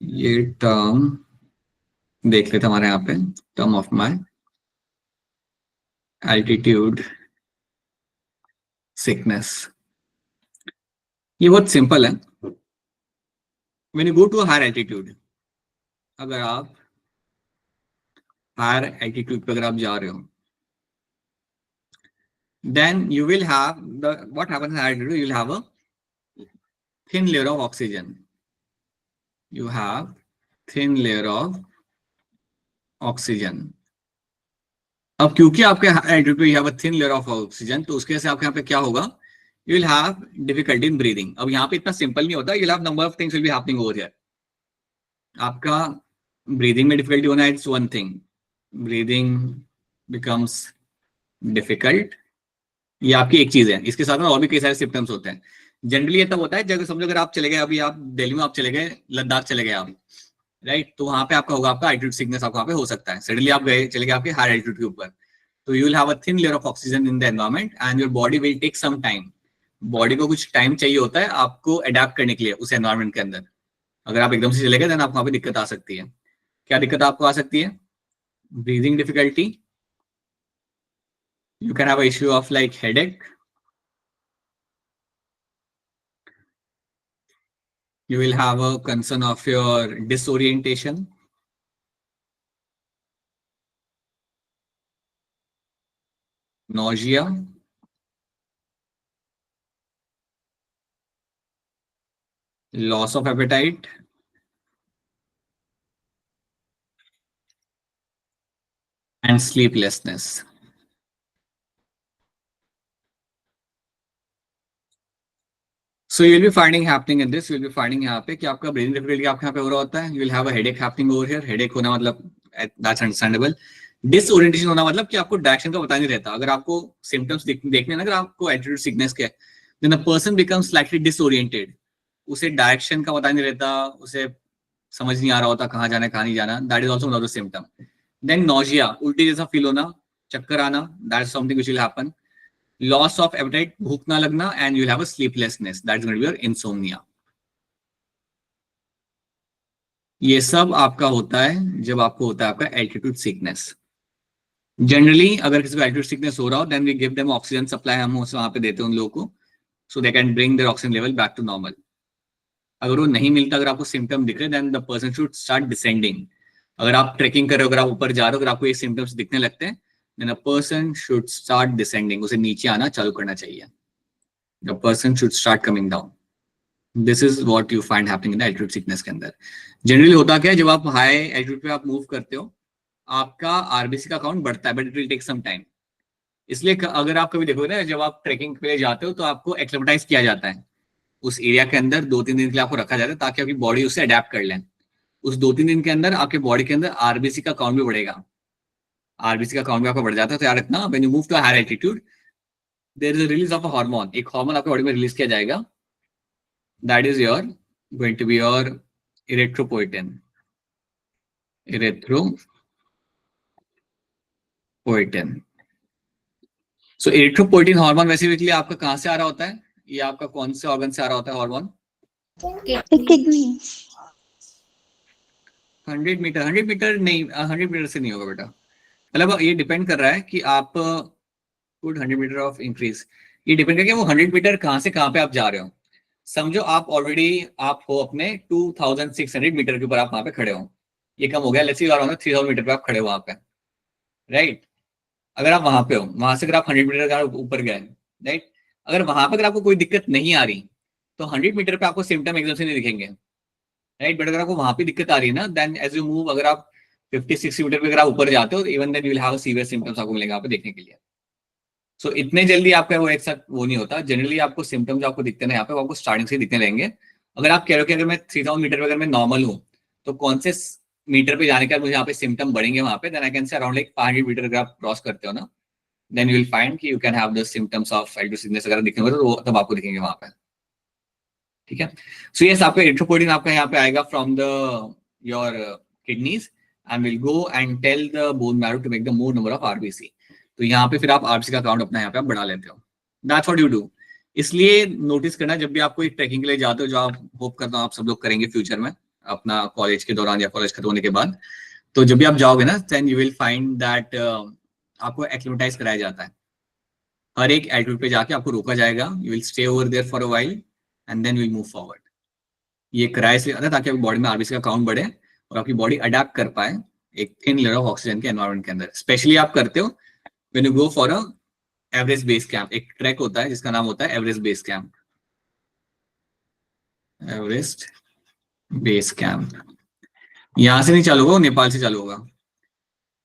ये टर्म देख लेते हमारे यहाँ पे, term of my altitude sickness. ये बहुत सिंपल है. When you go to a higher altitude, अगर आप higher altitude पे अगर आप जा रहे हो, then you will have what happens in higher altitude, you will have a thin layer of oxygen. You have thin layer of oxygen. अब क्योंकि आपके altitude पे you have a thin layer of oxygen, तो उसके से आपके यहाँ पे क्या होगा, you will have difficulty in breathing. अब यहाँ पे इतना सिंपल नहीं होता. You'll have number of things will be happening over here. आपका ब्रीदिंग में डिफिकल्टी होना है, it's one thing. Breathing becomes difficult, ये आपकी एक चीज है. इसके साथ में और भी कई सारे सिम्टम्स होते हैं. जनरली ये तब होता है जब समझो अगर आप चले गए, अभी आप दिल्ली में आप चले गए, लद्दाख चले गए आप, राइट, तो वहां पे आपका होगा आपका एल्टीट्यूड सिकनेस. आपको वहां पे हो सकता है सडनली आप गए चले गए आपके हाई एल्टीट्यूड के ऊपर, तो you will have a thin layer of oxygen in the environment and your body will take some time. Body को कुछ टाइम चाहिए होता है आपको अडेप्ट करने के लिए उस एनवायरमेंट के अंदर. अगर आप एकदम से चले गए, देन आपको वहां पे दिक्कत आ सकती है. क्या दिक्कत आपको आ सकती है? Breathing difficulty. You can have a issue of like headache. You will have a concern of your disorientation. nausea, loss of appetite, and sleeplessness. So you'll be finding happening in this, you'll be finding यहाँ पे कि आपका breathing difficulty आपके यहाँ पे हो रहा होता है, you will have a headache happening over here. Headache होना मतलब that's understandable. Disorientation होना मतलब कि आपको डायरेक्शन का पता नहीं रहता. अगर आपको symptoms देखने ना, अगर आपको altitude sickness के, then the person becomes slightly disoriented. उसे डायरेक्शन का पता नहीं रहता, उसे समझ नहीं आ रहा होता कहाँ जाना है कहाँ नहीं जाना. That is also another symptom. Then nausea, उल्टी जैसा फील होना, चक्कर आना, that's something which will happen. Loss of appetite, भूख ना लगना, and you'll have a sleeplessness. That's going to be your insomnia. ये सब आपका होता है जब आपको होता है आपका altitude sickness. Generally, अगर किसी को altitude sickness हो रहा हो, then we give them oxygen supply. हम उसे वहां पे देते हैं उन लोगों को, so they can bring their oxygen level back to normal. अगर वो नहीं मिलता, अगर आपको symptom दिख रहे, then the person should start descending. अगर आप ट्रेकिंग कर रहे हो, अगर आप ऊपर जा रहे हो, अगर आपको ये symptoms दिखने लगते हैं, then a person should start descending. उसे नीचे आना चालू करना चाहिए. The person should start coming down. This is what you find happening in the altitude sickness के अंदर. Generally होता क्या है, जब आप high altitude पे आप move करते हो, आपका RBC का काउंट बढ़ता है, but it will take some time. इसलिए अगर आप कभी देखोगे ना, जब आप ट्रेकिंग पे जाते हो तो आपको एक्लेमेटाइज किया जाता है. उस एरिया के अंदर 2-3 दिन के लिए आपको रखा जाता है ताकि आपकी बॉडी उससे अडेप्ट कर ले. उस 2-3 दिन के अंदर आपके बॉडी के अंदर RBC का काउंट भी बढ़ेगा. RBC का काउंट भी आपका बढ़ जाता है. तो याद रखना, when you move to a higher altitude, there is a release of a hormone. एक हार्मोन आपके बॉडी में रिलीज किया जाएगा. That is going to be your erythropoietin. Erythropoietin. So erythropoietin hormone basically आपका कहाँ से आ रहा होता है? ये आपका कौन से ऑर्गन से आ रहा होता है हार्मोन? किडनी. 100 मीटर नहीं, 100 मीटर से नहीं होगा बेटा. मतलब ये डिपेंड कर रहा है कि आप कुड 100 मीटर ऑफ इंक्रीज. ये डिपेंड करके वो 100 मीटर कहाँ से कहाँ पे आप जा रहे हो. समझो आप ऑलरेडी आप हो अपने 2600 मीटर के ऊपर, आप वहां पे खड़े हो. ये कम हो गया, लेट्स से 3000 मीटर पे आप खड़े हो वहां पे, राइट. अगर आप वहां पे हो, वहां से अगर आप 100 मीटर का ऊपर गए, राइट, अगर वहां पे अगर आपको कोई दिक्कत नहीं आ रही तो 100 मीटर पे आपको सिम्टम एकदम से नहीं दिखेंगे, राइट. बट अगर आपको वहां पे दिक्कत आ रही है ना, देन एज यू मूव, अगर आप 50-60 मीटर पे अगर आप ऊपर जाते हो, even then you will have severe symptoms आपको मिलेंगे वहां पे देखने के लिए. सो इतने जल्दी आपका वो एक साथ वो नहीं होता. जनरली आपको सिम्टम्स आपको दिखते ना यहाँ पे, वो आपको स्टार्टिंग से दिखने लगेंगे. अगर आप कह रहे हो कि अगर मैं 3000 मीटर पे अगर मैं नॉर्मल हूँ, तो कौन से मीटर पे जाने के बाद मुझे यहाँ पे सिम्टम बढ़ेंगे वहां पे, then I can say around like 500 metre अगर आप क्रॉस करते हो ना, देन यू विल फाइंड कि you can have the symptoms of altitude sickness अगर दिखने होंगे तो तब आपको दिखेंगे वहां पे. ठीक है. सो यस, आपका एरिथ्रोपोइटिन आपका यहाँ पे आएगा from the your kidneys and will go and tell the bone marrow to make the more number of RBC. तो यहाँ पे फिर आप आरबीसी का काउंट अपना यहाँ पे आप बढ़ा लेते हो. That's what you do. इसलिए नोटिस करना, जब भी आप कोई ट्रैकिंग के लिए जाते हो, जो आप होप करता हूँ आप सब लोग करेंगे फ्यूचर में अपना कॉलेज के दौरान या कॉलेज खत्म होने के बाद, तो जब भी आप जाओगे ना, then you will find that आपको एक्लिमेटाइज कराया जाता है. हर एक एल्टीट्यूड पे जाके आपको रोका जाएगा. You will stay over there for a while and then will move forward. ये कराया इसलिए आता है ताकि आपकी बॉडी में आरबीसी का काउंट बढ़े और आपकी बॉडी अडेप्ट कर पाए एक थिन लेयर ऑफ ऑक्सीजन के एनवायरनमेंट के अंदर. स्पेशली आप करते हो when you go for a Everest base camp. एक ट्रैक होता है जिसका नाम होता है Everest base camp. Everest base camp यहां से नहीं चालू होगा, नेपाल से चालू होगा.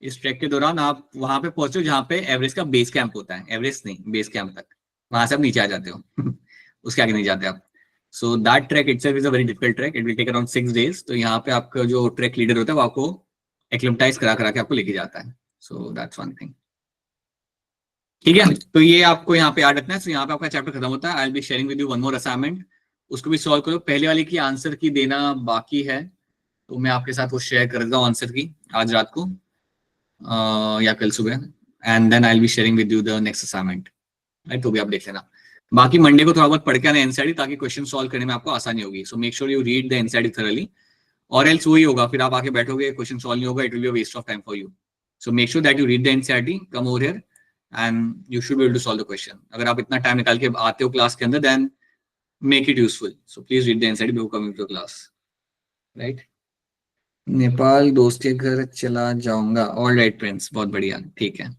इस ट्रैक के दौरान आप वहां पे पहुंचो जहां पे एवरेस्ट का बेस कैंप होता है. एवरेस्ट नहीं, बेस कैंप तक, वहां से आप नीचे आ जाते हो. उसके आगे नहीं जाते आप. So that track itself is a very difficult track. It will take around 6 days. तो यहाँ पे आपका जो ट्रैक लीडर होता है वो आपको एक्लिमेटाइज करा के आपको लेके जाता है. So that's one thing. ठीक है. तो ये आपको यहाँ पे याद रखना है. तो यहाँ पे आपका चैप्टर खत्म होता है. आई will be sharing with you one more assignment. उसको भी सॉल्व करो. पहले वाले की आंसर की देना बाकी है, तो मैं आपके साथ वो शेयर कर देता हूँ आंसर की आज रात को या कल सुबह. And then I will be sharing with you the next assignment, right. तो भी आप देख लेना. बाकी मंडे को थोड़ा बहुत पढ़ के आना एनसीईआरटी, ताकि क्वेश्चन सॉल्व करने में आपको आसानी होगी. सो make sure you read the NCERT thoroughly, और एल्स वही होगा, फिर आप आके बैठोगे, क्वेश्चन सॉल्व नहीं होगा, it will be a waste of time for you. So make sure that you read the NCERT, come over here and you should be able to solve the question. अगर आप इतना time निकाल के आते हो class के अंदर, then make it useful. So please read the NCERT before coming to class, right? Nepal दोस्त के घर चला जाऊंगा. All right friends, बहुत बढ़िया, ठीक है.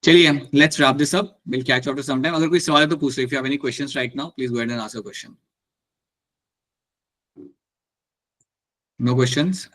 चलिए, let's wrap this up, will catch after some time. अगर कोई सवाल है तो पूछ लो। If you have any questions right now, please go ahead and ask a question. No questions?